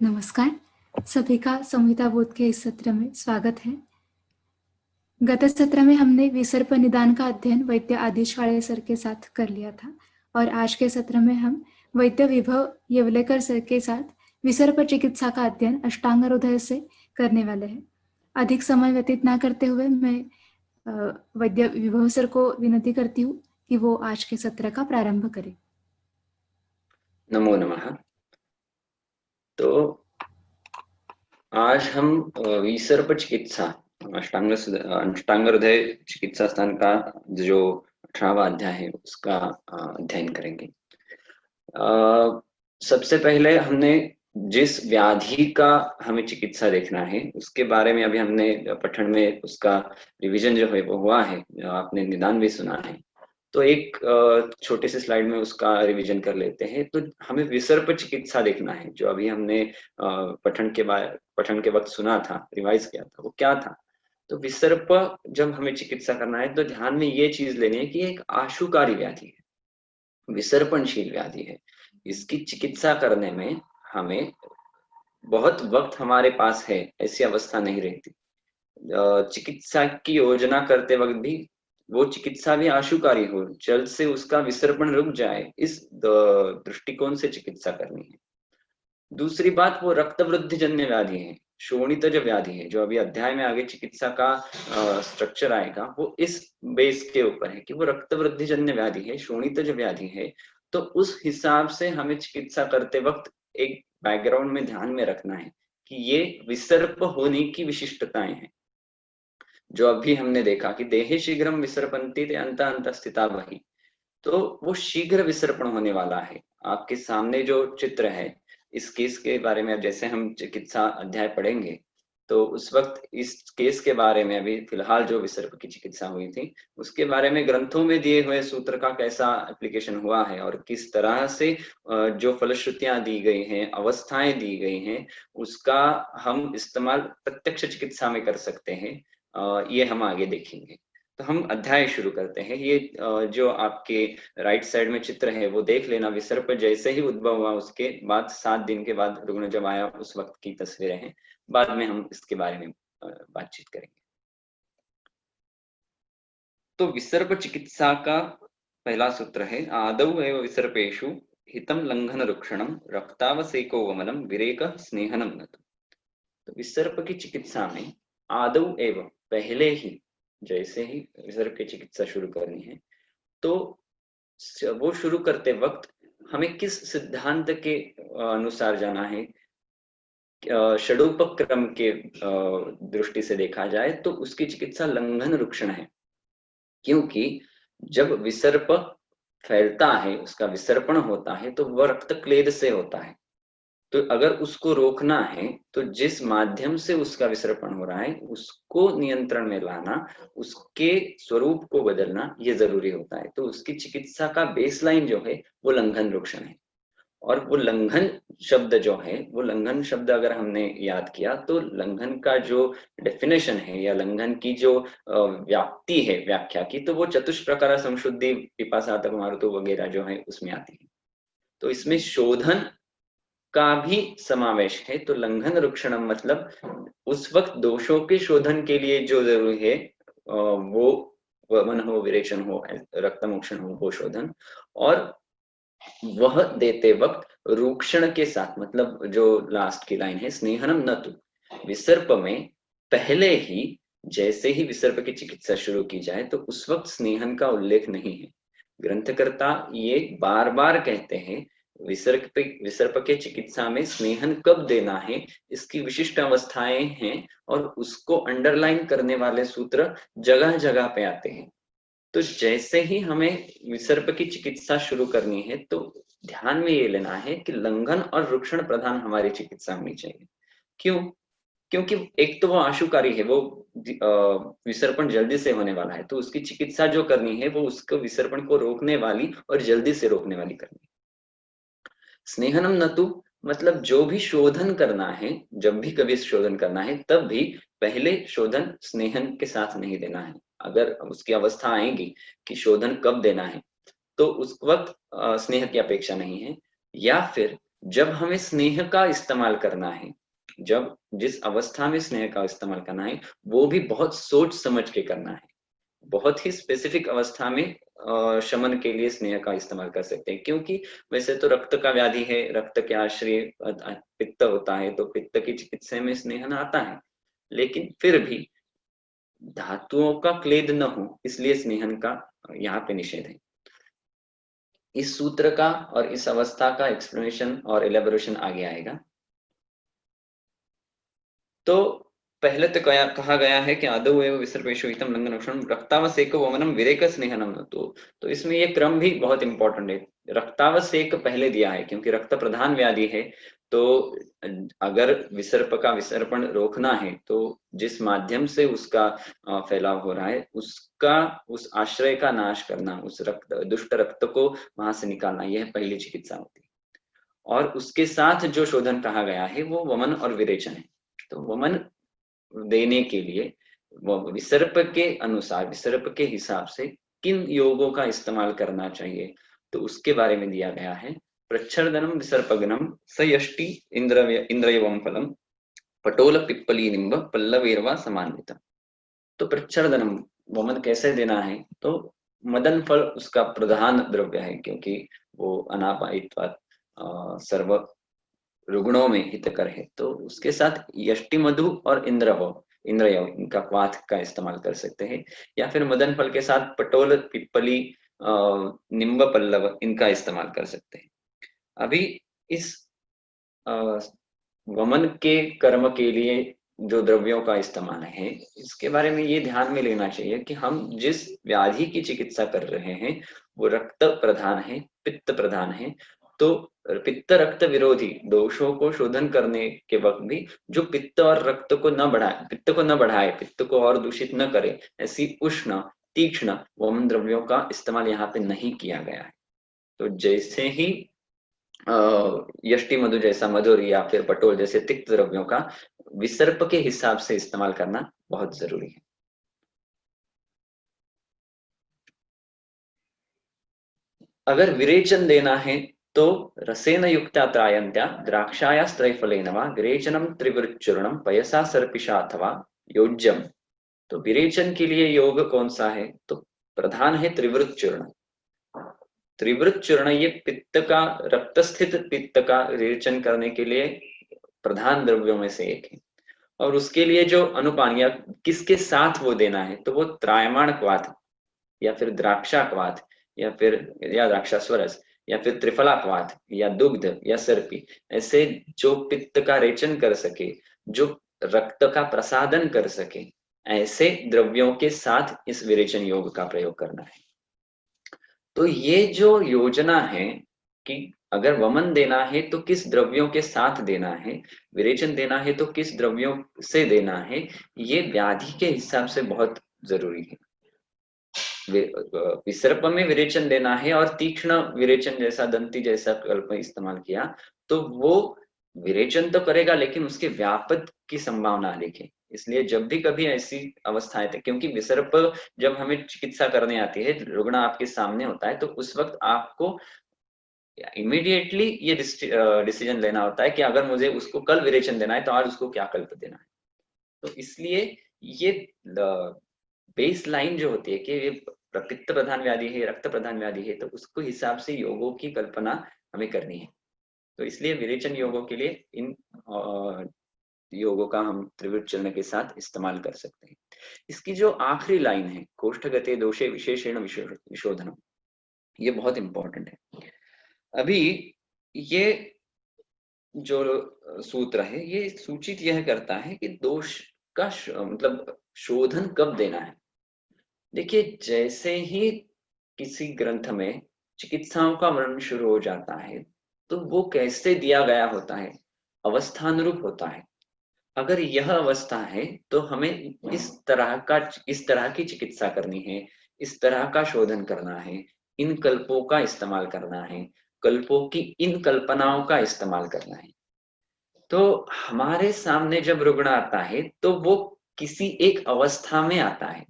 नमस्कार, सभी का संहिता बोध के इस सत्र में स्वागत है। गत सत्र में हमने विसर्प निदान का अध्ययन वैद्य आदिश वाले सर के साथ कर लिया था और आज के सत्र में हम वैद्य विभव येवलेकर सर के साथ विसर्प चिकित्सा का अध्ययन अष्टांग हृदय से करने वाले हैं। अधिक समय व्यतीत ना करते हुए मैं वैद्य विभव सर को विनती करती हूँ कि वो आज के सत्र का प्रारंभ करें। नमो नमः। तो आज हम विसर्प चिकित्सा अष्टांग हृदय चिकित्सा स्थान का जो 18वां अध्याय है उसका अध्ययन करेंगे। सबसे पहले हमने जिस व्याधि का हमें चिकित्सा देखना है उसके बारे में अभी हमने पठन में उसका रिवीजन जो है वो हुआ है, आपने निदान भी सुना है। तो एक छोटे से स्लाइड में उसका रिवीजन कर लेते हैं। तो हमें विसर्प चिकित्सा देखना है, जो अभी हमने पठन के वक्त सुना था, रिवाइज किया था, वो क्या था। तो विसर्प जब हमें चिकित्सा करना है तो ध्यान में ये चीज लेनी है कि एक आशुकारी व्याधि है, विसर्पणशील व्याधि है। इसकी चिकित्सा करने में हमें बहुत वक्त हमारे पास है ऐसी अवस्था नहीं रहती। चिकित्सा की योजना करते वक्त भी वो चिकित्सा भी आशुकारी हो, जल्द से उसका विसर्पण रुक जाए, इस दृष्टिकोण से चिकित्सा करनी है। दूसरी बात, वो रक्त वृद्धि जन्य व्याधि है, शोणितज व्याधि है। जो अभी अध्याय में आगे चिकित्सा का स्ट्रक्चर आएगा वो इस बेस के ऊपर है कि वो रक्त वृद्धि जन्य व्याधि है, शोणितज व्याधि है। तो उस हिसाब से हमें चिकित्सा करते वक्त एक बैकग्राउंड में ध्यान में रखना है कि ये विसर्प होने की विशिष्टताएं हैं। जो अभी हमने देखा कि देहे शीघ्रम विसर्पन्ति ते अंत अंत स्थिता वही, तो वो शीघ्र विसर्पण होने वाला है। आपके सामने जो चित्र है इस केस के बारे में जैसे हम चिकित्सा अध्याय पढ़ेंगे तो उस वक्त इस केस के बारे में अभी फिलहाल जो विसर्प की चिकित्सा हुई थी उसके बारे में ग्रंथों में दिए हुए सूत्र का कैसा एप्लीकेशन हुआ है और किस तरह से जो फलश्रुतियां दी गई हैं, अवस्थाएं दी गई हैं, उसका हम इस्तेमाल प्रत्यक्ष चिकित्सा में कर सकते हैं। ये हम आगे देखेंगे। तो हम अध्याय शुरू करते हैं। ये जो आपके राइट साइड में चित्र है वो देख लेना। विसर्प जैसे ही उद्भव हुआ उसके बाद 7 दिन के बाद रुग्ण जब आया उस वक्त की तस्वीरें हैं। बाद में हम इसके बारे में बातचीत करेंगे। तो विसर्प चिकित्सा का पहला सूत्र है आदौ एव विसर्पेषु हितम लंघन रुक्षणम रक्तावसेको वमनम विरेक स्नेहनम नतु। तो विसर्प की चिकित्सा में आदौ एव, पहले ही, जैसे ही विसर्प की चिकित्सा शुरू करनी है तो वो शुरू करते वक्त हमें किस सिद्धांत के अनुसार जाना है। षडोपक्रम के दृष्टि से देखा जाए तो उसकी चिकित्सा लंघन रुक्षण है, क्योंकि जब विसर्प फैलता है, उसका विसर्पण होता है तो वह रक्त क्लेद से होता है। तो अगर उसको रोकना है तो जिस माध्यम से उसका विसर्पण हो रहा है उसको नियंत्रण में लाना, उसके स्वरूप को बदलना, ये जरूरी होता है। तो उसकी चिकित्सा का बेसलाइन जो है वो लंघन रुक्षण है। और वो लंघन शब्द जो है, वो लंघन शब्द अगर हमने याद किया तो लंघन का जो डेफिनेशन है या लंघन की जो व्याप्ति है व्याख्या की, तो वो चतुष्प्रकार संशुद्धि पिपासातक मारुतो वगैरह जो है उसमें आती है। तो इसमें शोधन का भी समावेश है। तो लंघन रुक्षणम मतलब उस वक्त दोषों के शोधन के लिए जो जरूरी है वो वमन हो, विरेचन हो, रक्तमोक्षण हो, वो शोधन। और वह देते वक्त रूक्षण के साथ, मतलब जो लास्ट की लाइन है स्नेहनम न तु, विसर्प में पहले ही, जैसे ही विसर्प की चिकित्सा शुरू की जाए तो उस वक्त स्नेहन का उल्लेख नहीं है। ग्रंथकर्ता ये बार बार कहते हैं विसर्प के चिकित्सा में स्नेहन कब देना है, इसकी विशिष्ट अवस्थाएं हैं और उसको अंडरलाइन करने वाले सूत्र जगह जगह पे आते हैं। तो जैसे ही हमें विसर्प की चिकित्सा शुरू करनी है तो ध्यान में ये लेना है कि लंघन और रुक्षण प्रधान हमारी चिकित्सा होनी चाहिए। क्यों? क्योंकि एक तो वो आशुकारी है, वो विसर्पण जल्दी से होने वाला है, तो उसकी चिकित्सा जो करनी है वो उसको विसर्पण को रोकने वाली और जल्दी से रोकने वाली करनी है। स्नेहनम नतु मतलब जो भी शोधन करना है, जब भी कभी शोधन करना है तब भी पहले शोधन स्नेहन के साथ नहीं देना है। अगर उसकी अवस्था आएगी कि शोधन कब देना है तो उस वक्त स्नेह की अपेक्षा नहीं है। या फिर जब हमें स्नेह का इस्तेमाल करना है, जब जिस अवस्था में स्नेह का इस्तेमाल करना है, वो भी बहुत सोच समझ के करना है। बहुत ही स्पेसिफिक अवस्था में शमन के लिए स्नेह का इस्तेमाल कर सकते हैं, क्योंकि वैसे तो रक्त का व्याधि है, रक्त के आश्रय पित्त होता है, तो पित्त की चिकित्सा में स्नेहन आता है, लेकिन फिर भी धातुओं का क्लेद न हो, इसलिए स्नेहन का यहाँ पे निषेध है। इस सूत्र का और इस अवस्था का एक्सप्लेनेशन और एलेबोरेशन आगे आएगा। तो पहले तो कहा गया है कि आदौ एव विसर्पेषु हितम लंघनक्षणम रक्तावसेक वमनम विरेक स्नेहनम। तो इसमें ये क्रम भी बहुत इंपॉर्टेंट है। रक्तावसेक पहले दिया है क्योंकि रक्त प्रधान व्याधि है, तो अगर विसर्प का विसर्पण रोकना है तो जिस माध्यम से उसका फैलाव हो रहा है उसका उस आश्रय का नाश करना, उस रक्त दुष्ट रक्त को वहां से निकालना, यह पहली चिकित्सा होती है। और उसके साथ जो शोधन कहा गया है वो वमन और विरेचन है। तो वमन देने के लिए वो विसर्प के अनुसार, विसर्प के हिसाब से किन योगों का इस्तेमाल करना चाहिए, तो उसके बारे में दिया गया है। प्रच्छर्दनम विसर्पगनम सयष्टि इंद्रयवम फलम पटोल पिप्पली निम्ब पल्लवेरवा समान्वितम। तो प्रच्छर्दनम वमन कैसे देना है, तो मदन फल उसका प्रधान द्रव्य है, क्योंकि वो अनापायित्वात् सर्व रुग्णों में हितकर है। तो उसके साथ यष्टि मधु और इंद्रयव इनका क्वाथ का इस्तेमाल कर सकते हैं, या फिर मदन फल के साथ पटोल पिप्पली निम्ब पल्लव इनका इस्तेमाल कर सकते हैं। अभी इस वमन के कर्म के लिए जो द्रव्यों का इस्तेमाल है, इसके बारे में ये ध्यान में लेना चाहिए कि हम जिस व्याधि की चिकित्सा कर रहे हैं वो रक्त प्रधान है, पित्त प्रधान है। तो पित्त रक्त विरोधी दोषों को शोधन करने के वक्त भी जो पित्त और रक्त को न बढ़ाए, पित्त को और दूषित न करे, ऐसी उष्ण तीक्ष्ण वमन द्रव्यों का इस्तेमाल यहाँ पे नहीं किया गया है। तो जैसे ही यष्टि मधु जैसा मधुर या फिर पटोल जैसे तिक्त द्रव्यों का विसर्प के हिसाब से इस्तेमाल करना बहुत जरूरी है। अगर विरेचन देना है तो रसेन युक्ता त्रायंत्या द्राक्षाया स्त्रैफलेन वा विरेचनम त्रिवृच्चूर्णम पयसा सर्पिषा अथवा योज्यम। तो विरेचन के लिए योग कौन सा है, तो प्रधान है त्रिवृत चूर्ण। त्रिवृत चूर्ण ये पित्त का, रक्त स्थित पित्त का विरेचन करने के लिए प्रधान द्रव्यों में से एक है। और उसके लिए जो अनुपान या किसके साथ वो देना है, तो वो त्रायमाण क्वाथ या फिर द्राक्षा क्वाथ या द्राक्षास्वरस या फिर त्रिफला क्वाथ या दुग्ध या सर्पी, ऐसे जो पित्त का रेचन कर सके, जो रक्त का प्रसादन कर सके, ऐसे द्रव्यों के साथ इस विरेचन योग का प्रयोग करना है। तो ये जो योजना है कि अगर वमन देना है तो किस द्रव्यों के साथ देना है, विरेचन देना है तो किस द्रव्यों से देना है, ये व्याधि के हिसाब से बहुत जरूरी है। विसर्प में विरेचन देना है और तीक्ष्ण विरेचन जैसा दंती जैसा कल्प इस्तेमाल किया तो वो विरेचन तो करेगा लेकिन उसके व्यापक की संभावना अधिक है। इसलिए जब भी कभी ऐसी अवस्थाएं थे, क्योंकि विसर्प जब हमें चिकित्सा करने आती है, रुग्ण आपके सामने होता है, तो उस वक्त आपको इमीडिएटली ये डिसीजन लेना होता है कि अगर मुझे उसको कल विरेचन देना है तो आज उसको क्या कल्प देना है। तो इसलिए ये बेस लाइन जो होती है कि ये पित्त प्रधान व्याधि है, रक्त प्रधान व्याधि है, तो उसको हिसाब से योगों की कल्पना हमें करनी है। तो इसलिए विरेचन योगों के लिए इन योगों का हम त्रिवृत चूर्ण के साथ इस्तेमाल कर सकते हैं। इसकी जो आखिरी लाइन है, कोष्ठगते दोषे विशेषण विशोधनम, ये बहुत इंपॉर्टेंट है। अभी ये जो सूत्र है ये सूचित यह करता है कि दोष का मतलब शोधन कब देना है। देखिए, जैसे ही किसी ग्रंथ में चिकित्साओं का वर्णन शुरू हो जाता है तो वो कैसे दिया गया होता है, अवस्थानुरूप होता है। अगर यह अवस्था है तो हमें इस तरह की चिकित्सा करनी है, इस तरह का शोधन करना है, इन कल्पों का इस्तेमाल करना है, कल्पों की इन कल्पनाओं का इस्तेमाल करना है। तो हमारे सामने जब रुग्ण आता है तो वो किसी एक अवस्था में आता है।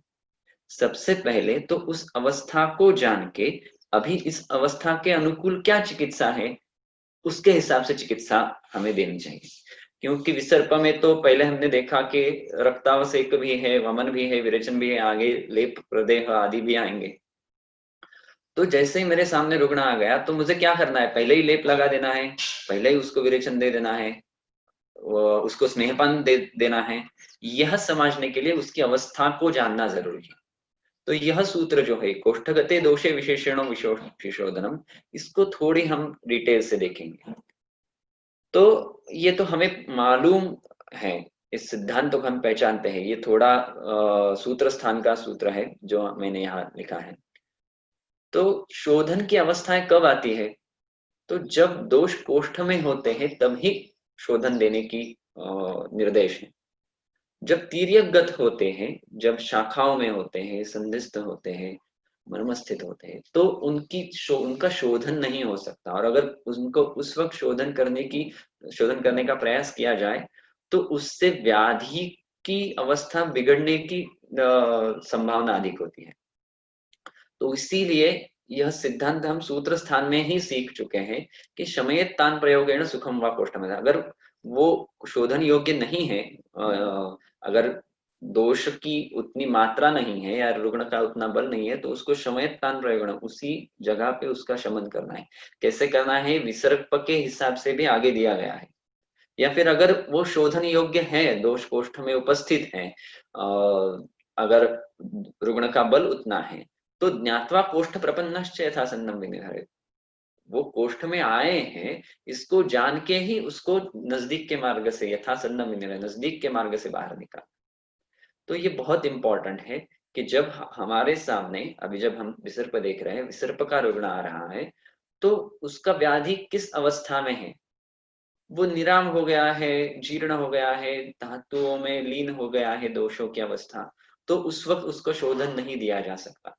सबसे पहले तो उस अवस्था को जान के अभी इस अवस्था के अनुकूल क्या चिकित्सा है, उसके हिसाब से चिकित्सा हमें देनी चाहिए। क्योंकि विसर्प में तो पहले हमने देखा कि रक्तावसेक भी है, वमन भी है, विरेचन भी है, आगे लेप प्रदेह आदि भी आएंगे। तो जैसे ही मेरे सामने रुग्ण आ गया तो मुझे क्या करना है, पहले ही लेप लगा देना है, पहले ही उसको विरेचन दे देना है, उसको स्नेहपान दे देना है, यह समझने के लिए उसकी अवस्था को जानना जरूरी है। तो यह सूत्र जो है कोष्ठगते दोषे विशेषणों विशोधनम, इसको थोड़ी हम डिटेल से देखेंगे। तो ये तो हमें मालूम है, इस सिद्धांत को हम पहचानते हैं, ये थोड़ा सूत्र स्थान का सूत्र है जो मैंने यहाँ लिखा है। तो शोधन की अवस्थाएं कब आती है, तो जब दोष कोष्ठ में होते हैं तभी शोधन देने की निर्देश है। जब तीर्यकगत होते हैं, जब शाखाओं में होते हैं, संधिस्थ होते हैं, मर्मस्थित होते हैं, तो उनका शोधन नहीं हो सकता। और अगर उनको उस वक्त शोधन करने का प्रयास किया जाए तो उससे व्याधि की अवस्था बिगड़ने की संभावना अधिक होती है। तो इसीलिए यह सिद्धांत हम सूत्र स्थान में ही सीख चुके हैं कि शमयेत तान प्रयोगेण सुखम व कोष्ठम। अगर वो शोधन योग्य नहीं है, अगर दोष की उतनी मात्रा नहीं है या रुग्ण का उतना बल नहीं है, तो उसको शमयेत तान प्रयोगेण, उसी जगह पे उसका शमन करना है। कैसे करना है, विसर्प के हिसाब से भी आगे दिया गया है। या फिर अगर वो शोधन योग्य है, दोष कोष्ठ में उपस्थित है, अगर रुग्ण का बल उतना है, तो ज्ञात्वा कोष्ठ प्रपन्नश्च यथासन्नम विनिर्हरेत्, वो कोष्ठ में आए हैं इसको जान के ही उसको नजदीक के मार्ग से, यथासन्नम विनिर्हरेत्, नजदीक के मार्ग से बाहर निकाल। तो ये बहुत इंपॉर्टेंट है कि जब हमारे सामने, अभी जब हम विसर्प देख रहे हैं, विसर्प का रुग्ण आ रहा है, तो उसका व्याधि किस अवस्था में है, वो निराम हो गया है, जीर्ण हो गया है, धातुओं में लीन हो गया है दोषों की अवस्था, तो उस वक्त उसको शोधन नहीं दिया जा सकता।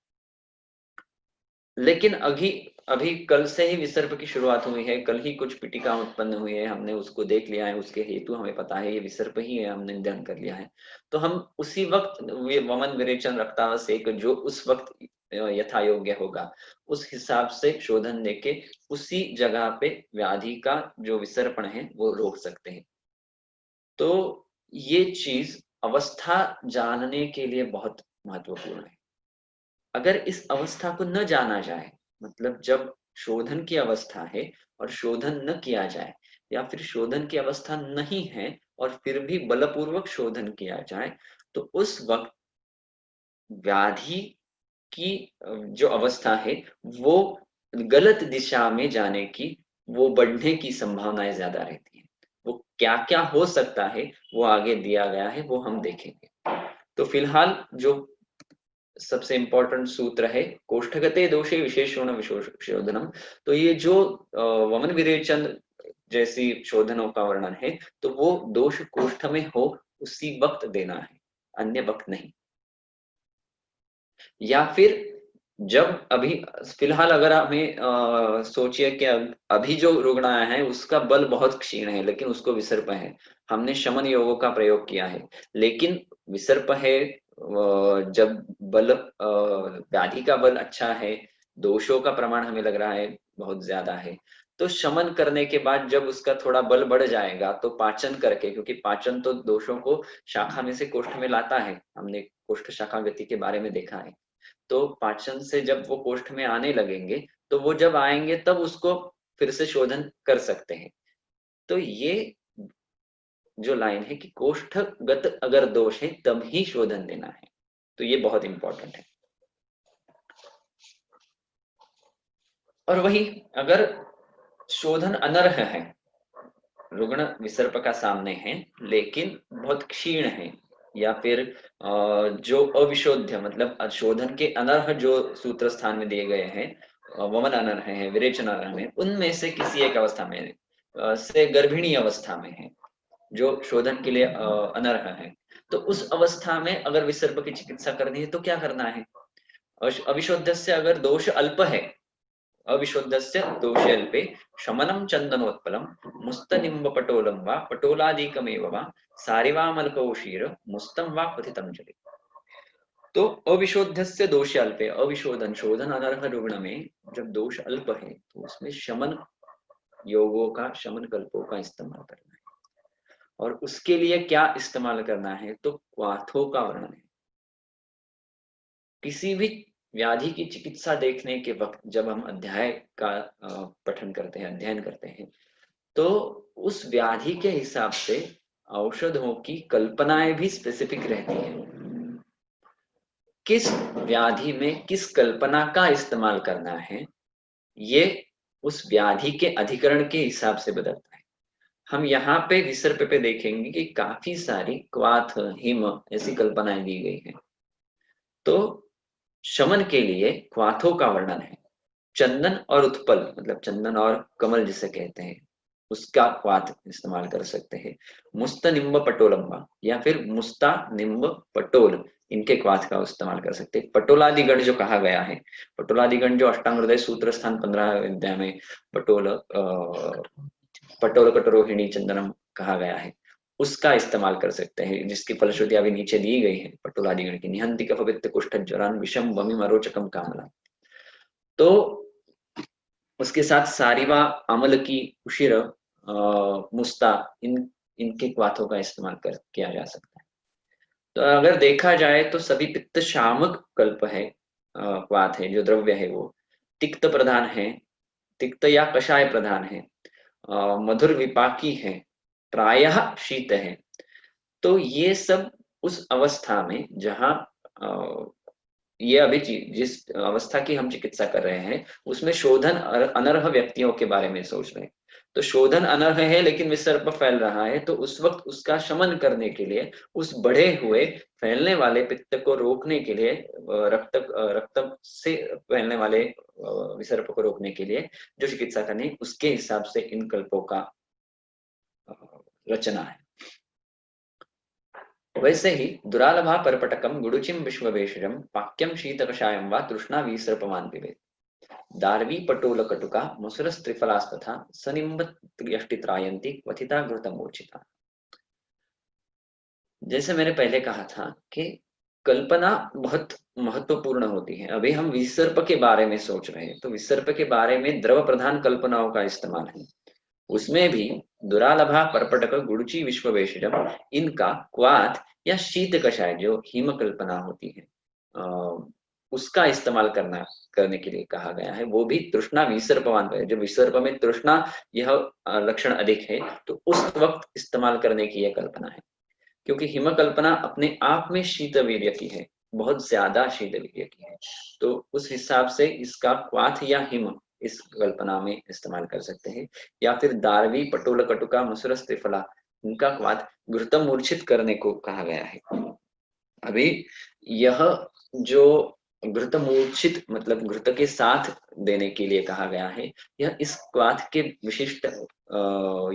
लेकिन अभी अभी कल से ही विसर्प की शुरुआत हुई है, कल ही कुछ पिटिका उत्पन्न हुई है, हमने उसको देख लिया है, उसके हेतु हमें पता है ये विसर्प ही है, हमने निदान कर लिया है। तो हम उसी वक्त वमन विरेचन रक्तावसेक जो उस वक्त यथा योग्य होगा, उस हिसाब से शोधन देके उसी जगह पे व्याधि का जो विसर्पण है वो रोक सकते हैं। तो ये चीज अवस्था जानने के लिए बहुत महत्वपूर्ण है। अगर इस अवस्था को न जाना जाए, मतलब जब शोधन की अवस्था है और शोधन न किया जाए, या फिर शोधन की अवस्था नहीं है और फिर भी बलपूर्वक शोधन किया जाए, तो उस वक्त व्याधि की जो अवस्था है वो गलत दिशा में जाने की, वो बढ़ने की संभावनाएं ज्यादा रहती है। वो क्या क्या हो सकता है वो आगे दिया गया है, वो हम देखेंगे। तो फिलहाल जो सबसे इंपॉर्टेंट सूत्र है कोष्ठगते दोषे विशेषण विशोधनम, तो ये जो वमन विरेचन जैसी शोधनों का वर्णन है, तो वो दोष कोष्ठ में हो उसी वक्त देना है, अन्य वक्त नहीं। या फिर जब अभी फिलहाल अगर हमें सोचिए कि अभी जो रुग्ण आया है उसका बल बहुत क्षीण है, लेकिन उसको विसर्प है, हमने शमन योगों का प्रयोग किया है, लेकिन विसर्प है, जब बल व्याधि का बल अच्छा है, दोषों का प्रमाण हमें लग रहा है बहुत ज्यादा है, तो शमन करने के बाद जब उसका थोड़ा बल बढ़ जाएगा तो पाचन करके, क्योंकि पाचन तो दोषों को शाखा में से कोष्ठ में लाता है, हमने कोष्ठ शाखा गति के बारे में देखा है। तो पाचन से जब वो कोष्ठ में आने लगेंगे, तो वो जब आएंगे तब उसको फिर से शोधन कर सकते हैं। तो ये जो लाइन है कि कोष्ठगत अगर दोष है तब ही शोधन देना है, तो ये बहुत इंपॉर्टेंट है। और वही अगर शोधन अनर्ह है, रुग्ण विसर्प का सामने है लेकिन बहुत क्षीण है, या फिर जो अविशोध्य, मतलब शोधन के अनर्ह जो सूत्र स्थान में दिए गए हैं, वमन अनर्ह है, विरेचन अनर्ह है, उनमें से किसी एक अवस्था में से गर्भिणी अवस्था में है जो शोधन के लिए अनर्ह है, तो उस अवस्था में अगर विसर्प की चिकित्सा करनी है तो क्या करना है, अविशोध्य से अगर दोष अल्प है, अविशुद्धस्य दोषेऽल्पे शमनं चन्दनोत्पलं मुस्तनिम्बपटोलं वा पटोलादिकमेव वा सारिवामल्पौषीर मुस्तं वा क्वथितं चले। तो अविशोध्यस्य दोष अल्पे, अविशोधन शोधन अनर्ह रुग्ण में जब दोष अल्प है तो उसमें शमन योगों का, शमन कल्पों का इस्तेमाल करना है। और उसके लिए क्या इस्तेमाल करना है, तो क्वाथों का वर्णन है। किसी भी व्याधि की चिकित्सा देखने के वक्त जब हम अध्याय का पठन करते हैं, अध्ययन करते हैं, तो उस व्याधि के हिसाब से औषधों की कल्पनाएं भी स्पेसिफिक रहती हैं। किस व्याधि में किस कल्पना का इस्तेमाल करना है, ये उस व्याधि के अधिकरण के हिसाब से बदलता है। हम यहाँ पे विसर्प पे देखेंगे कि काफी सारी क्वाथ, हिम ऐसी कल्पनाएं दी गई हैं। तो शमन के लिए क्वाथों का वर्णन है। चंदन और उत्पल, मतलब चंदन और कमल जिसे कहते हैं, उसका क्वाथ इस्तेमाल कर सकते हैं। मुस्त निम्ब पटोलम्बा या फिर मुस्ता निम्ब पटोल, इनके क्वाथ का इस्तेमाल कर सकते हैं। पटोलादिगण जो कहा गया है, पटोलादिगण जो अष्टांग हृदय सूत्र स्थान 15 विद्या में पटोल कटरोहिणी चंदनम कहा गया है, उसका इस्तेमाल कर सकते हैं, जिसकी फलश्रुति अभी नीचे दी गई है। पटोलादिगण की निहंति कफ पित्त कुष्ठ ज्वरान विषम वमिम अरोचकम कामला। तो उसके साथ सारिवा, अमल की, उशिर, मुस्ता, इनके क्वाथों का इस्तेमाल किया जा सकता है। तो अगर देखा जाए तो सभी पित्त शामक कल्प है, क्वाथ है, जो द्रव्य है वो तिक्त प्रधान है, तिक्त या कषाय प्रधान है, मधुर विपाकी है, प्रायः शीत है। तो ये सब उस अवस्था में जहाँ ये अभी जिस अवस्था की हम चिकित्सा कर रहे हैं, उसमें शोधन अनर्ह व्यक्तियों के बारे में सोच रहे हैं। तो शोधन अनर्ह है लेकिन विसर्प फैल रहा है, तो उस वक्त उसका शमन करने के लिए, उस बढ़े हुए फैलने वाले पित्त को रोकने के लिए, रक्त से फैलने वाले विसर्प को रोकने के लिए जो चिकित्सा करनी है, उसके हिसाब से इन कल्पों का रचना है। वैसे ही दुरालभा परपटकम गुडुचिम विश्ववेशजम पाक्यम शीत कषायम व तृष्णा विसर्पमान पिबेत। दार्वी पटोल कटुका मुसरस त्रिफलास्तथा सनिम्ब यष्टित्रायन्ति क्वथिता घृतमूर्छिता। जैसे मैंने पहले कहा था कि कल्पना बहुत महत्वपूर्ण होती है। अभी हम विसर्प के बारे में सोच रहे हैं, तो विसर्प के बारे में द्रव प्रधान कल्पनाओं का इस्तेमाल है। उसमें भी दुरालभा परपटक गुड़ची विश्ववेशजम, इनका क्वाथ या शीत कषाय जो हिम कल्पना होती है, उसका इस्तेमाल करने के लिए कहा गया है। वो भी तृष्णा विसर्पवान है, जब विसर्प में तृष्णा यह लक्षण अधिक है, तो उस वक्त इस्तेमाल करने की यह कल्पना है। क्योंकि हिम कल्पना अपने आप में शीत वीर्य की है, बहुत ज्यादा शीत वीर्य की है, तो उस हिसाब से इसका क्वाथ या हिम इस कल्पना में इस्तेमाल कर सकते हैं। या फिर दारवी पटोल कटुका मुसरस त्रिफला, इनका क्वाथ घृतम मूर्छित करने को कहा गया है। अभी यह जो घृत मूर्छित मतलब घृत के साथ देने के लिए कहा गया है, यह इस क्वाथ के विशिष्ट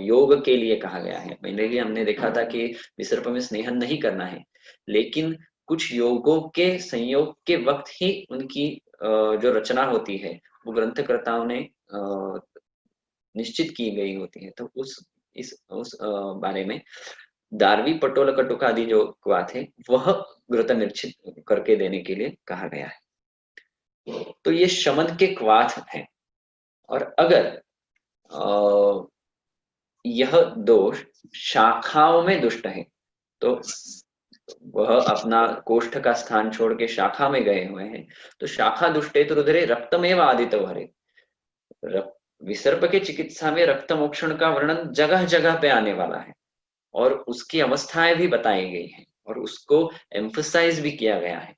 योग के लिए कहा गया है। पहले भी हमने देखा था कि विसर्प में स्नेहन नहीं करना है, लेकिन कुछ योगों के संयोग के वक्त ही उनकी जो रचना होती है वो ग्रंथकर्ताओं ने निश्चित की गई होती है। तो उस बारे में दारवी पटोल कटुका आदि जो क्वाथ है वह घृत निर्चित करके देने के लिए कहा गया है। तो ये शमन के क्वाथ हैं। और अगर यह दोष शाखाओं में दुष्ट है, तो वह अपना कोष्ठ का स्थान छोड़ के शाखा में गए हुए हैं, तो शाखा दुष्टे तो रुद्रे रक्तमेव आदित हरे। विसर्प के चिकित्सा में रक्त मोक्षण का वर्णन जगह जगह पे आने वाला है और उसकी अवस्थाएं भी बताई गई हैं और उसको एम्फसाइज भी किया गया है।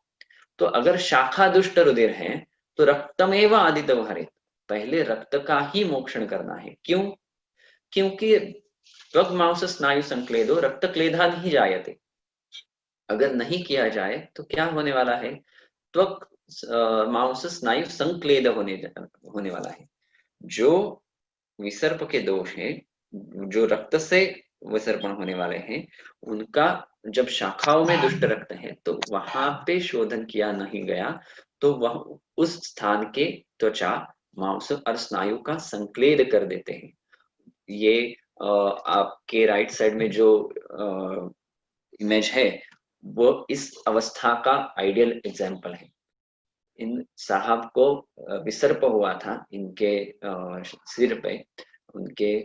तो अगर शाखा दुष्ट रुधिर है तो रक्तमेव आदित हरे, पहले रक्त का ही मोक्षण करना है। क्यों? क्योंकि त्वक मांस स्नायु संक्लेदो रक्त क्लेदान ही जायते। अगर नहीं किया जाए तो क्या होने वाला है? त्वक मांस स्नायु संक्लेद होने वाला है। जो विसर्प के दोष हैं, जो रक्त से विसर्पण होने वाले हैं, उनका जब शाखाओं में दुष्ट रक्त है तो वहां पे शोधन किया नहीं गया, तो वह उस स्थान के त्वचा, मांस और स्नायु का संक्लेद कर देते हैं। ये आपके राइट साइड में जो इमेज है वो इस अवस्था का आइडियल एग्जाम्पल है। इन साहब को विसर्प हुआ था इनके सिर पे, उनके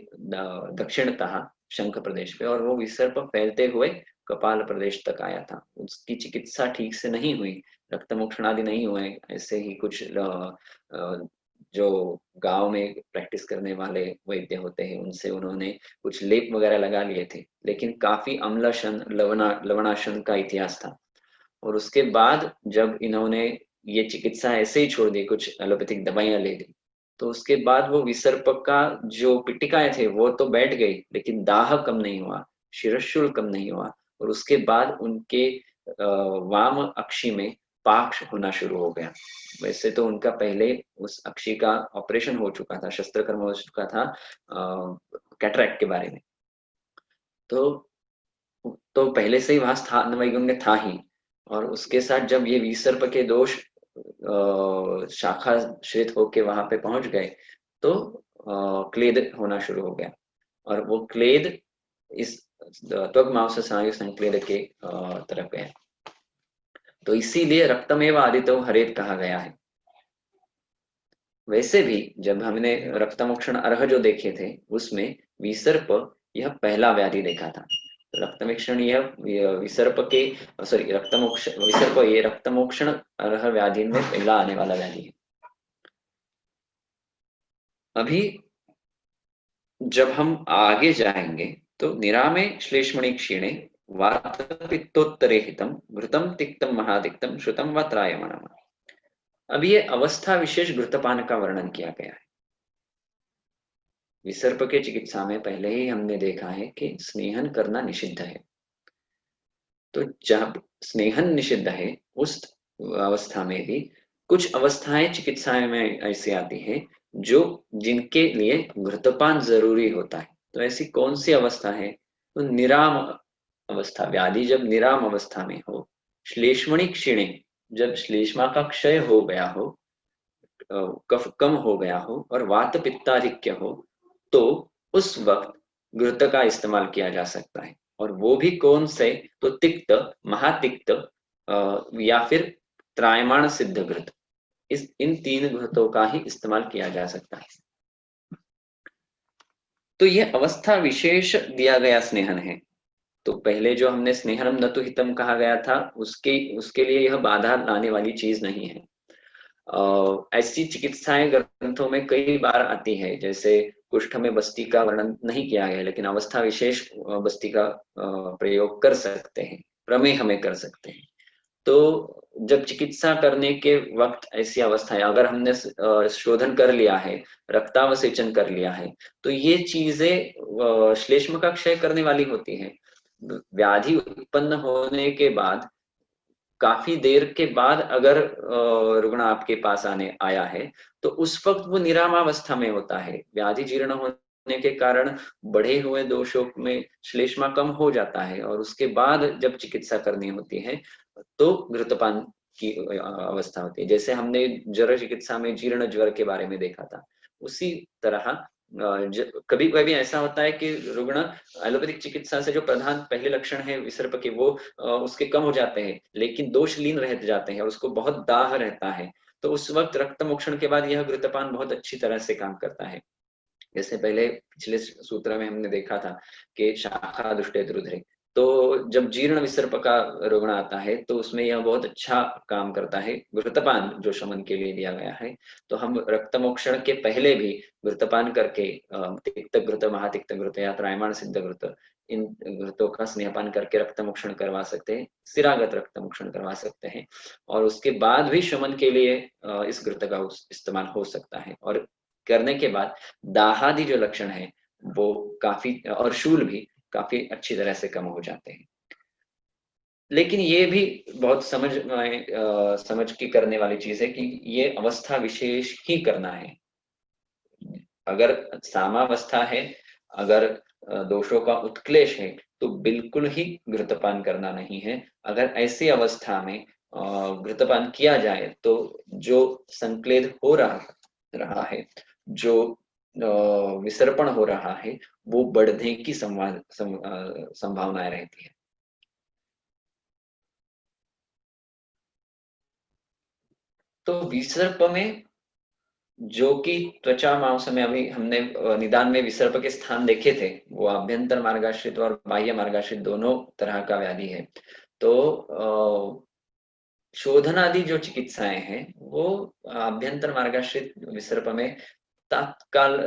दक्षिणतः शंख प्रदेश पे, और वो विसर्प फैलते हुए कपाल प्रदेश तक आया था। उसकी चिकित्सा ठीक से नहीं हुई, रक्तमोक्षण आदि नहीं हुए। ऐसे ही कुछ जो गांव में प्रैक्टिस करने वाले वैद्य होते हैं, उनसे उन्होंने कुछ लेप वगैरह लगा लिए थे, लेकिन काफी अम्लशन लवणाशन का इतिहास था। और उसके बाद जब इन्होंने ये चिकित्सा ऐसे ही छोड़ दी, कुछ एलोपैथिक दवाइयां ले ली, तो उसके बाद वो विसर्प का जो पिटिकाएं थे वो तो बैठ गई, लेकिन दाह कम नहीं हुआ, शिरशूल कम नहीं हुआ। और उसके बाद उनके वाम अक्षी में पाक्ष होना शुरू हो गया। वैसे तो उनका पहले उस अक्षी का ऑपरेशन हो चुका था, शस्त्रकर्म हो चुका था कैटरैक्ट के बारे में। तो पहले से ही वहां स्थान वैगुण्य था ही, और उसके साथ जब ये विसर्प के दोष शाखा श्रित होके वहां पे पहुंच गए, तो क्लेद होना शुरू हो गया। और वो क्लेद इस त्वग मांस स्नायु संक्लेद के तरफ गया। तो इसीलिए रक्तमेव आदितो हरेत कहा गया है। वैसे भी जब हमने रक्तमोक्षण अर्ह जो देखे थे, उसमें विसर्प यह पहला व्याधि देखा था। रक्तमोक्षण यह विसर्प के सॉरी रक्तमोक्ष विसर्प ये रक्तमोक्षण अर्ह व्याधि में पहला आने वाला व्याधि है। अभी जब हम आगे जाएंगे तो निरामे श्लेष्मणि क्षीणे वात पित्तोत्तरे हितम घृतम तिक्तम महातिक्तम श्रुतम व त्रायमणम। अब ये अवस्था विशेष घृतपान का वर्णन किया गया है। विसर्प के चिकित्सा में पहले ही हमने देखा है कि स्नेहन करना निषिद्ध है। तो जब स्नेहन निषिद्ध है, उस अवस्था में भी कुछ अवस्थाएं चिकित्साएं में ऐसी आती है जो जिनके लिए घृतपान जरूरी होता है। तो ऐसी कौन सी अवस्था है? तो निराम अवस्था, व्याधि जब निराम अवस्था में हो, श्लेष्मणि क्षीणे, जब श्लेष्मा का क्षय हो गया हो, कफ कम हो गया हो और वात पित्ताधिक्य हो, तो उस वक्त घृत का इस्तेमाल किया जा सकता है। और वो भी कौन से? तो तिक्त, महातिक्त या फिर त्रायमाण सिद्ध घृत, इस इन तीन घृतों का ही इस्तेमाल किया जा सकता है। तो ये अवस्था विशेष दिया गया स्नेहन है। तो पहले जो हमने स्नेहनम न तो हितम कहा गया था, उसके उसके लिए यह बाधा लाने वाली चीज नहीं है। ऐसी चिकित्साएं ग्रंथों में कई बार आती है, जैसे कुष्ठ में बस्ती का वर्णन नहीं किया गया, लेकिन अवस्था विशेष बस्ती का प्रयोग कर सकते हैं, प्रमेय हमें कर सकते हैं। तो जब चिकित्सा करने के वक्त ऐसी अवस्था है, अगर हमने शोधन कर लिया है, रक्तावसेचन कर लिया है, तो ये चीजें श्लेष्म का क्षय करने वाली होती है। व्याधि उत्पन्न होने के बाद काफी देर के बाद अगर रुग्ण आपके पास आने आया है, तो उस वक्त वो निरामावस्था में होता है। व्याधि जीर्ण होने के कारण बढ़े हुए दोषों में श्लेष्मा कम हो जाता है, और उसके बाद जब चिकित्सा करनी होती है तो घृतपान की अवस्था होती है। जैसे हमने ज्वर चिकित्सा में जीर्ण ज्वर के बारे में देखा था, उसी तरह कभी कभी ऐसा होता है कि रुग्ण एलोपैथिक चिकित्सा से जो प्रधान पहले लक्षण है विसर्प के, वो उसके कम हो जाते हैं, लेकिन दोषलीन रह जाते हैं और उसको बहुत दाह रहता है। तो उस वक्त रक्त मोक्षण के बाद यह घृतपान बहुत अच्छी तरह से काम करता है। जैसे पहले पिछले सूत्र में हमने देखा था कि शाखा दुष्टे रुद्रे, तो जब जीर्ण विसर्प का रुग्ण आता है तो उसमें यह बहुत अच्छा काम करता है, घृतपान जो शमन के लिए दिया गया है। तो हम रक्तमोक्षण के पहले भी घृतपान करके तिक्त घृत, महातिक्त घृत या त्रायमाण सिद्ध घृत, इन घृतों का स्नेहपान करके रक्तमोक्षण करवा सकते हैं, सिरागत रक्तमोक्षण करवा सकते हैं। और उसके बाद भी शमन के लिए इस घृत का इस्तेमाल हो सकता है। और करने के बाद दाहादि जो लक्षण है वो काफी, और शूल भी काफी अच्छी तरह से कम हो जाते हैं। लेकिन ये भी बहुत समझ की करने वाली चीज है कि ये अवस्था विशेष ही करना है। अगर सामावस्था है, अगर दोषों का उत्क्लेश है, तो बिल्कुल ही घृतपान करना नहीं है। अगर ऐसी अवस्था में घृतपान किया जाए तो जो संक्लेद हो रहा है, जो विसर्पण हो रहा है, वो बढ़ने की संभावनाएं रहती है। तो विसर्प में जो कि त्वचा मांस में अभी हमने निदान में विसर्प के स्थान देखे थे, वो आभ्यंतर मार्गाश्रित और बाह्य मार्गाश्रित दोनों तरह का व्याधि है। तो शोधन आदि जो चिकित्साएं हैं वो आभ्यंतर मार्गाश्रित विसर्प में तात्काल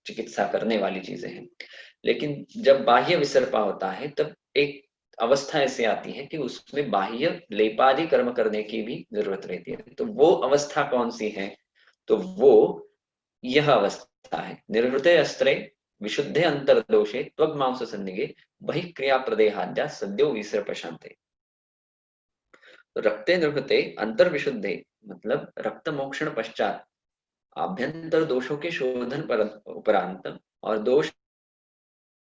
चिकित्सा करने वाली चीजें हैं। लेकिन जब बाह्य विसर्पा होता है तब एक अवस्था ऐसी आती है कि उसमें बाह्य लेपादि कर्म करने की भी जरूरत रहती है। तो वो अवस्था कौन सी है? तो वो यह अवस्था है, निर्वृते अस्त्रे विशुद्धे अंतर्दोषे त्वग्मांस सन्निगे बहिक्रिया प्रदेहाद्या सद्यो विसर्प शांते। रक्ते निर्वृते अंतर्विशुद्धे मतलब रक्त मोक्षण पश्चात आभ्यंतर दोषों के शोधन पर उपरांत और दोष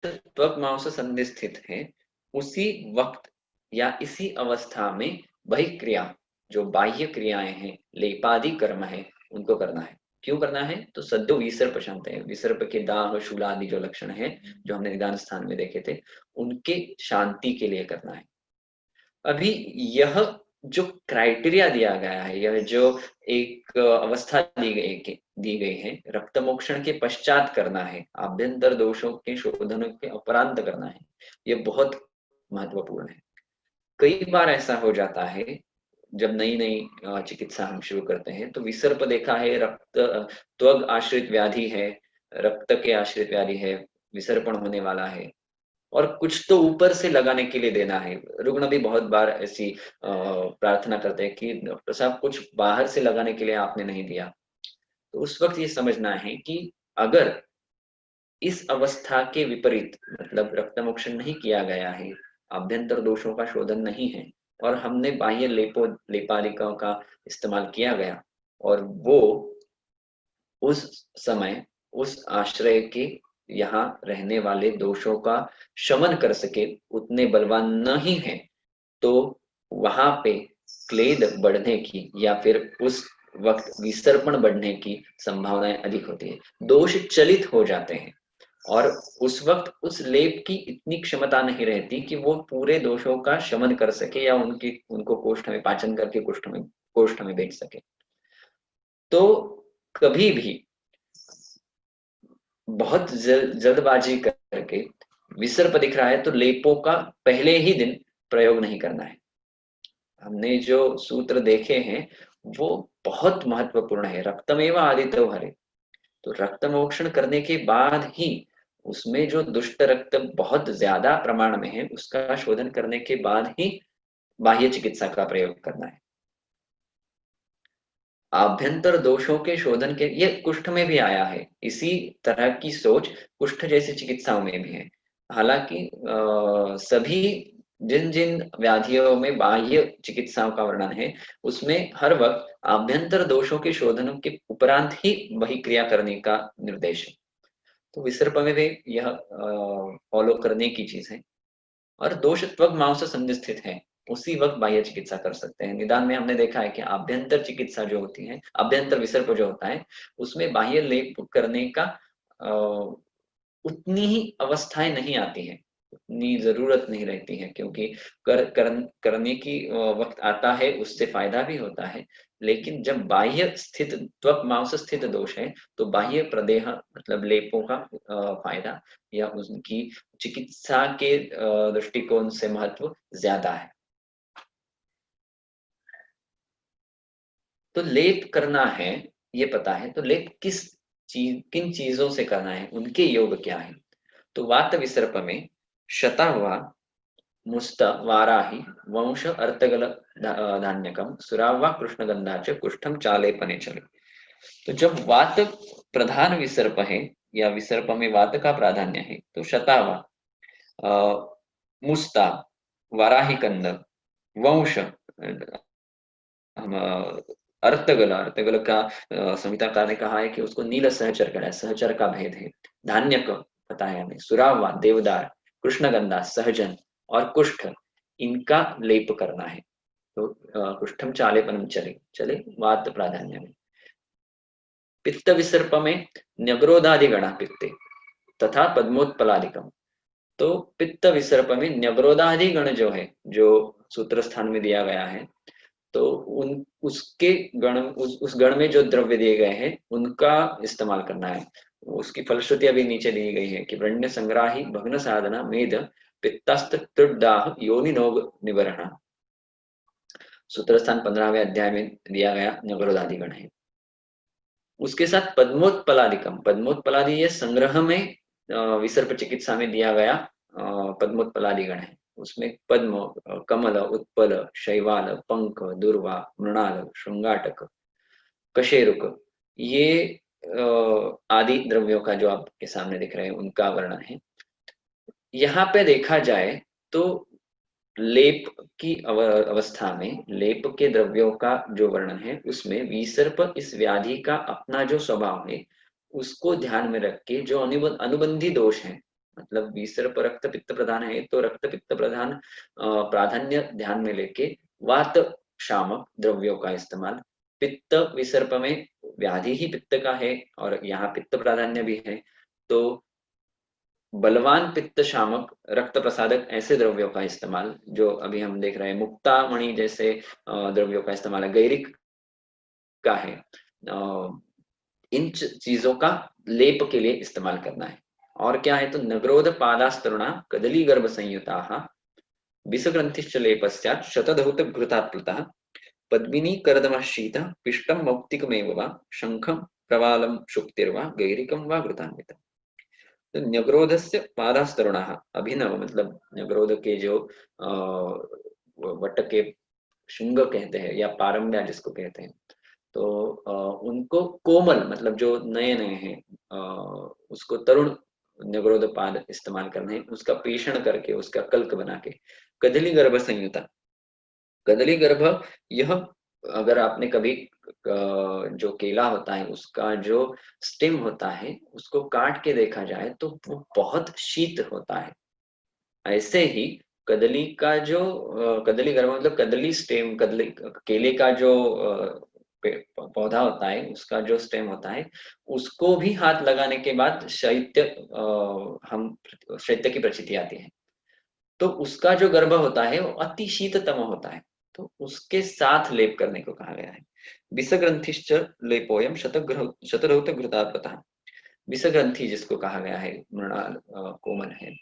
त्वक मांस संधि स्थित है, उसी वक्त या इसी अवस्था में बहिक्रिया जो बाह्य क्रियाएं हैं, लेपादि कर्म है, उनको करना है। क्यों करना है? तो सद्यो विसर्प शांत है, विसर्प के दाह शूला आदि जो लक्षण है जो हमने निदान स्थान में देखे थे, उनके शांति के लिए करना है। अभी यह जो क्राइटेरिया दिया गया है, यह जो एक अवस्था दी गई है, रक्त मोक्षण के पश्चात करना है, आभ्यंतर दोषों के शोधन के उपरांत करना है, ये बहुत महत्वपूर्ण है। कई बार ऐसा हो जाता है जब नई नई चिकित्सा हम शुरू करते हैं तो विसर्प देखा है, रक्त त्वग आश्रित व्याधि है, रक्त के आश्रित व्याधि है, विसर्पण होने वाला है और कुछ तो ऊपर से लगाने के लिए देना है। रुग्ण भी बहुत बार ऐसी प्रार्थना करते हैं कि डॉक्टर साहब कुछ बाहर से लगाने के लिए आपने नहीं दिया। तो उस वक्त ये समझना है कि अगर इस अवस्था के विपरीत मतलब रक्त मोक्षण नहीं किया गया है, आभ्यंतर दोषों का शोधन नहीं है और हमने बाह्य लेपालिकाओं का इस्तेमाल किया गया और वो उस समय उस आश्रय के यहाँ रहने वाले दोषों का शमन कर सके उतने बलवान नहीं है, तो वहां पे क्लेद बढ़ने की या फिर उस वक्त विसर्पण बढ़ने की संभावनाएं अधिक होती है, दोष चलित हो जाते हैं और उस वक्त उस लेप की इतनी क्षमता नहीं रहती कि वो पूरे दोषों का शमन कर सके या उनको कोष्ठ में पाचन करके कोष्ठ में भेज सके। तो कभी भी बहुत जल्दबाजी करके विसर्प दिख रहा है तो लेपों का पहले ही दिन प्रयोग नहीं करना है। हमने जो सूत्र देखे हैं वो बहुत महत्वपूर्ण है, रक्तमेव आदितो हरे। तो रक्त मोक्षण करने के बाद ही उसमें जो दुष्ट रक्त बहुत ज्यादा प्रमाण में है उसका शोधन करने के बाद ही बाह्य चिकित्सा का प्रयोग करना है। आभ्यंतर दोषों के शोधन के ये कुष्ठ में भी आया है, इसी तरह की सोच कुष्ठ जैसी चिकित्साओं में भी है। हालांकि सभी जिन जिन व्याधियों में बाह्य चिकित्साओं का वर्णन है उसमें हर वक्त आभ्यंतर दोषों के शोधन के उपरांत ही वही क्रिया करने का निर्देश है। तो विसर्प में भी यह फॉलो करने की चीज है और दोष त्वग मांस संस्थित है, उसी वक्त बाह्य चिकित्सा कर सकते हैं। निदान में हमने देखा है कि आभ्यंतर चिकित्सा जो होती है, आभ्यंतर विसर्प जो होता है उसमें बाह्य लेप करने का उतनी ही अवस्थाएं नहीं आती हैं, उतनी जरूरत नहीं रहती है क्योंकि करने की वक्त आता है उससे फायदा भी होता है। लेकिन जब बाह्य स्थित त्वक मांस स्थित दोष है तो बाह्य प्रदेह मतलब लेपों का फायदा या उनकी चिकित्सा के दृष्टिकोण से महत्व ज्यादा है। तो लेप करना है ये पता है, तो लेप किन चीजों से करना है, उनके योग क्या है? तो वात विसर्प में शता हुआ मुस्त वाराही वंश अर्तगल धान्यकम सुरावा कृष्णगंधा च कुष्ठम चालेपने चले। तो जब वात प्रधान विसर्प है या विसर्प में वात का प्राधान्य है तो शतावा, मुस्ता, वाराही कंद, वंश, अर्तगल, अर्तगल का संहिताकार ने कहा है कि उसको नील सहचर का है, सहचर का भेद है। धान्यक पता है हमें, सुरावा देवदार, कृष्णगंधा सहजन और कुष्ठ, इनका लेप करना है। तो कुष्ठम चालेपनम चले, चले वात प्राधान्य में। पित्त विसर्प में न्यग्रोधादिगणा पित्ते तथा पद्मोत्पलादिकम। तो पित्त विसर्प में न्यग्रोधादिगण जो है, जो सूत्र स्थान में दिया गया है, तो उन उसके गण उस गण में जो द्रव्य दिए गए हैं उनका इस्तेमाल करना है। उसकी फलश्रुति अभी नीचे दी गई है कि वृण्य संग्राही भग्न साधना मेद पित्तस्त त्रुदाह योनि नोग निवरण। सूत्र स्थान 15वें अध्याय में दिया गया नगरोधादि गण है। उसके साथ पद्मोत्पलादिकम, पद्मोत्पलादि ये संग्रह में विसर्प चिकित्सा में दिया गया पद्मोत्पलादि गण है। उसमें पद्म, कमल, उत्पल, शैवाल, पंख, दुर्वा, मृणाल, श्रृंगाटक, कशेरुक, ये आदि द्रव्यों का जो आपके सामने दिख रहे हैं उनका वर्णन है। यहाँ पे देखा जाए तो लेप की अवस्था में लेप के द्रव्यों का जो वर्णन है उसमें विसर्प इस व्याधि का अपना जो स्वभाव है उसको ध्यान में रख के जो अनुबंधी दोष है, मतलब विसर्प रक्त पित्त प्रधान है तो रक्त पित्त प्रधान प्राधान्य ध्यान में लेके वात शामक द्रव्यों का इस्तेमाल, पित्त विसर्प में व्याधि ही पित्त का है और यहाँ पित्त प्राधान्य भी है तो बलवान पित्त शामक रक्त प्रसादक ऐसे द्रव्यों का इस्तेमाल, जो अभी हम देख रहे हैं मुक्तामणि जैसे द्रव्यों का इस्तेमाल है, गैरिक का है, इन चीजों का लेप के लिए इस्तेमाल करना है। और क्या है तो नगरोध पादास्तरुणा कदली गर्भ संयुता विषग्रंथिश्च लेपस्यात् शतधौत घृतात्प्लुतः पद्मिनी कर्दमशीत पिष्टम मौक्तिकमेव वा शंखम प्रवालम शुक्तिर्वा गैरिकम वा घृतान्वितम्। तो न्यग्रोधस्य पादास्तरुणाः, अभिनव मतलब न्यग्रोध के जो वट के शुंग कहते हैं या पारम्या जिसको कहते हैं, तो उनको कोमल मतलब जो नए नए हैं उसको तरुण न्यग्रोध पाद इस्तेमाल करने, उसका पेषण करके उसका कल्क बना के कदली गर्भ संयुता, कदली गर्भ यह अगर आपने कभी जो केला होता है उसका जो स्टेम होता है उसको काट के देखा जाए तो वो बहुत शीत होता है। ऐसे ही कदली का जो कदली गर्भ मतलब कदली स्टेम, कदली केले का जो पौधा होता है उसका जो स्टेम होता है उसको भी हाथ लगाने के बाद शैत्य हम शैत्य की प्रचिति आती है, तो उसका जो गर्भ होता है वो अति शीततम होता है, तो उसके साथ लेप करने को कहा गया है। विषग्रंथिश्च लेपोयम शतधौत घृतात्मतः, विषग्रंथि जिसको कहा गया है मृणाल कोमल है,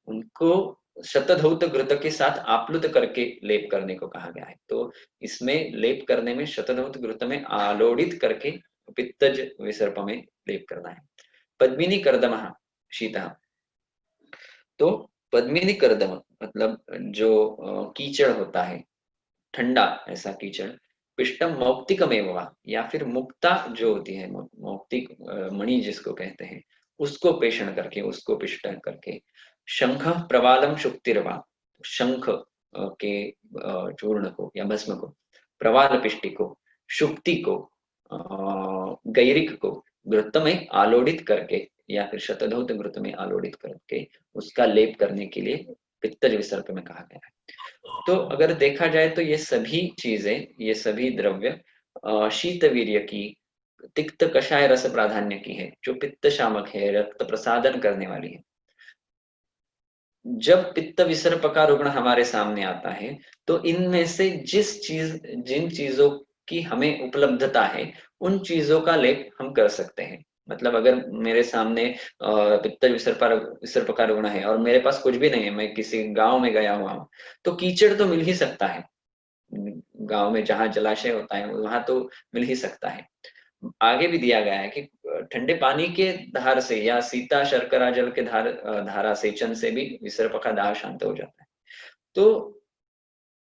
उनको शतधौत घृत के साथ आप्लुत करके लेप करने को कहा गया है। तो इसमें लेप करने में शतधौत घृत में आलोड़ित करके पित्तज विसर्प में लेप करना है। पद्मिनी कर्दमः शीतः, तो पद्मिनी कर्दम मतलब जो कीचड़ होता है ठंडा ऐसा कीचड़, पिष्टम मौक्तिकमेव वा, या फिर मुक्ता जो होती है मौक्तिक मणि जिसको कहते हैं उसको पेषण करके उसको पिष्ट करके, शंख प्रवालम शुक्तिर्वा, शंख के चूर्ण को या भस्म को, प्रवाल पिष्टि को, शुक्ति को, गैरिक को घृत में आलोड़ित करके या फिर शतधौत घृत में आलोड़ित करके उसका लेप करने के लिए पित्तज विसर्प में कहा गया है। तो अगर देखा जाए तो ये सभी चीजें, ये सभी द्रव्य शीत वीर्य की, तिक्त कषाय रस प्राधान्य की है, जो पित्त शामक है, रक्त प्रसादन करने वाली है। जब पित्त विसर्प का रुग्ण हमारे सामने आता है तो इनमें से जिन चीजों की हमें उपलब्धता है उन चीजों का लेप हम कर सकते हैं। मतलब अगर मेरे सामने पित्त विसर्प का रुग्ण है और मेरे पास कुछ भी नहीं है, मैं किसी गांव में गया हुआ हूँ, तो कीचड़ तो मिल ही सकता है, गांव में जहाँ जलाशय होता है वहां तो मिल ही सकता है। आगे भी दिया गया है कि ठंडे पानी के धार से या सीता शर्करा जल के धारा सेचन से भी विसर्प का दाह शांत हो जाता है। तो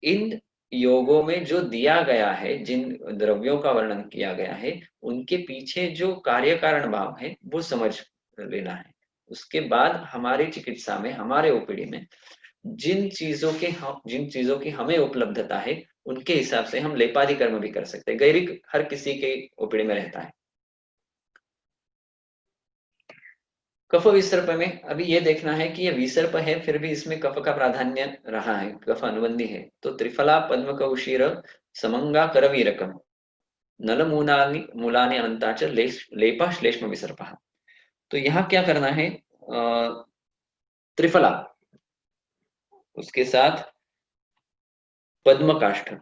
इन योगों में जो दिया गया है, जिन द्रव्यों का वर्णन किया गया है, उनके पीछे जो कार्य कारण भाव है वो समझ लेना है। उसके बाद हमारी चिकित्सा में, हमारे ओपीडी में जिन चीजों की हमें उपलब्धता है उनके हिसाब से हम लेपादि कर्म भी कर सकते हैं। गैरिक हर किसी के ओपीडी में रहता है। कफ विसर्प में अभी ये देखना है कि ये विसर्प है फिर भी इसमें कफ का प्राधान्य रहा है, कफ अनुबंधी है, तो त्रिफला पद्म कौशीर समंगा करवीरकम नल मूलानि अनंताच लेपा श्लेष्म विसर्प। तो यहाँ क्या करना है, त्रिफला उसके साथ पद्म काष्ठ,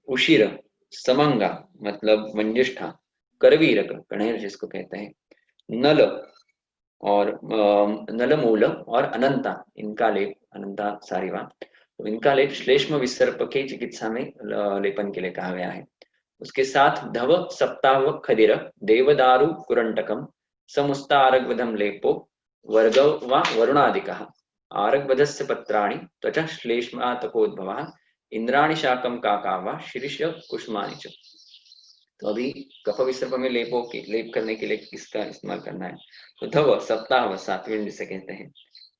उशीर समंगा मतलब मंजिष्ठा, करवीरक कणेर जिसको कहते हैं, नल और नलमूल और अनंता, इनका लेप, अनंता सारिवा, तो इनका लेप श्लेष्म विसर्प के चिकित्सा में लेपन के लिए कहा गया है। उसके साथ धव सप्ताव खदिर देवदारु कुरंटकम समुस्तारगवधम लेपो वर्गव व वरुणादिकः आरगवधस्य पत्राणि त्वचः श्लेष्मातकोद्भवः इंद्राणि शाकम काका व शीर्ष कुष्मानि च। तो अभी कफ विसर्प में लेप करने के लिए किसका इस्तेमाल करना है? तो धव सप्ताह सातवें जिसे कहते हैं,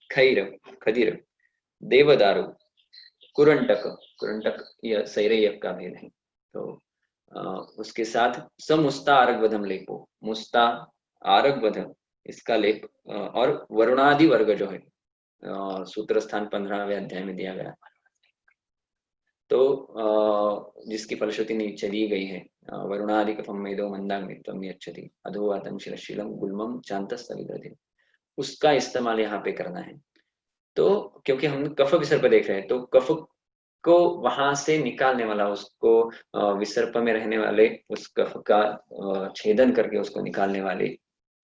खैर खदिर, देवदारु, कुरंटक, कुरंटक यह सैरयक का भेद है। तो उसके साथ समुस्ता आरगवधम लेपो, मुस्ता आरगवध इसका लेप, और वरुणादि वर्ग जो है सूत्र स्थान 15वें अध्याय में दिया गया, तो जिसकी फलश्रुति नीचे दी गई है, वरुणादि कफम मेदो मंदाग्नित्वम यच्छति अधोवातम शिरशीलम गुल्मम चांतस्तविद्रति, उसका इस्तेमाल यहाँ पे करना है। तो क्योंकि हम कफ विसर्प देख रहे हैं, तो कफ को वहां से निकालने वाला, उसको विसर्प में रहने वाले उस कफ का छेदन करके उसको निकालने वाले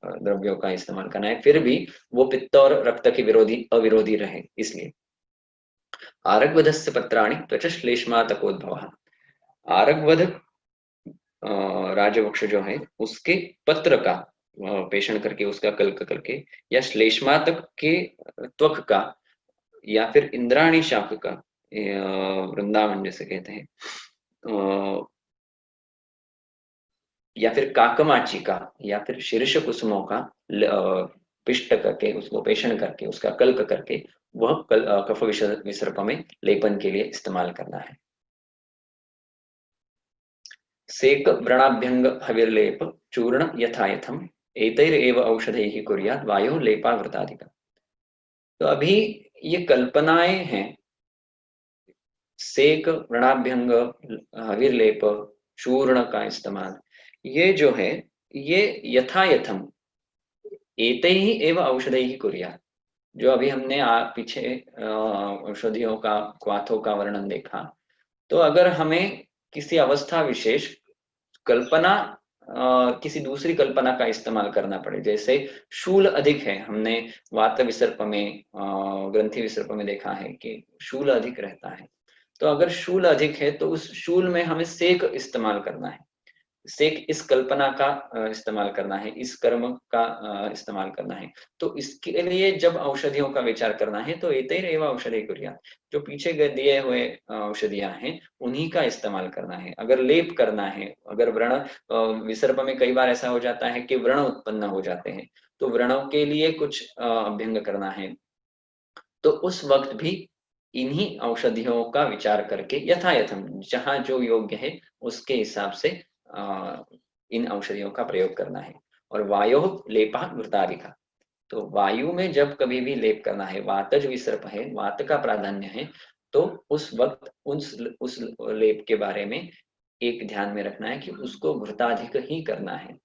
द्रव्यों का इस्तेमाल करना है, फिर भी वो पित्त और रक्त के विरोधी अविरोधी रहे, इसलिए आरगवधस्य पत्राणि त्वच श्लेष्मातकोद्भवः, आरगवध राजवृक्ष जो है उसके पत्र का पेषण करके, उसका कल्क करके, या श्लेष्मातक के त्वक का, या फिर इंद्राणी शाख का, वृंदावन जैसे कहते हैं, या फिर काकमाची का, या फिर शीर्ष कुसुमों का पिष्ट करके, उसको पेषण करके, उसका कल्क करके, वह कफ विसर्प में लेपन के लिए इस्तेमाल करना है। सेक व्रणाभ्यंग हविर्लेप चूर्ण यथायथम एतैरेव औषधैः कुर्यात् वायो लेपावृतादिका। तो अभी ये कल्पनाएं हैं, सेक, व्रणाभ्यंग, हविर्लेप, चूर्ण का इस्तेमाल, ये जो है ये यथायथम एतैः एव औषधैः कुर्यात्, जो अभी हमने पीछे औषधियों का, क्वाथों का वर्णन देखा, तो अगर हमें किसी अवस्था विशेष कल्पना, किसी दूसरी कल्पना का इस्तेमाल करना पड़े, जैसे शूल अधिक है, हमने वात विसर्प में, ग्रंथि विसर्प में देखा है कि शूल अधिक रहता है, तो अगर शूल अधिक है तो उस शूल में हमें सेक इस्तेमाल करना है, सेक इस कल्पना का इस्तेमाल करना है, इस कर्म का इस्तेमाल करना है। तो इसके लिए जब औषधियों का विचार करना है तो एतैरेव औषधि कुर्यात्, जो पीछे दिए हुए औषधियां हैं उन्हीं का इस्तेमाल करना है। अगर लेप करना है, अगर व्रण, विसर्प में कई बार ऐसा हो जाता है कि व्रण उत्पन्न हो जाते हैं, तो व्रणों के लिए कुछ अभ्यंग करना है, तो उस वक्त भी इन्हीं औषधियों का विचार करके यथायथम, जहां जो योग्य है उसके हिसाब से इन औषधियों का प्रयोग करना है। और वायो लेपा घृतादिका, तो वायु में जब कभी भी लेप करना है, वातज विसर्प है, वात का प्राधान्य है, तो उस वक्त उस लेप के बारे में एक ध्यान में रखना है कि उसको घृताधिक ही करना है।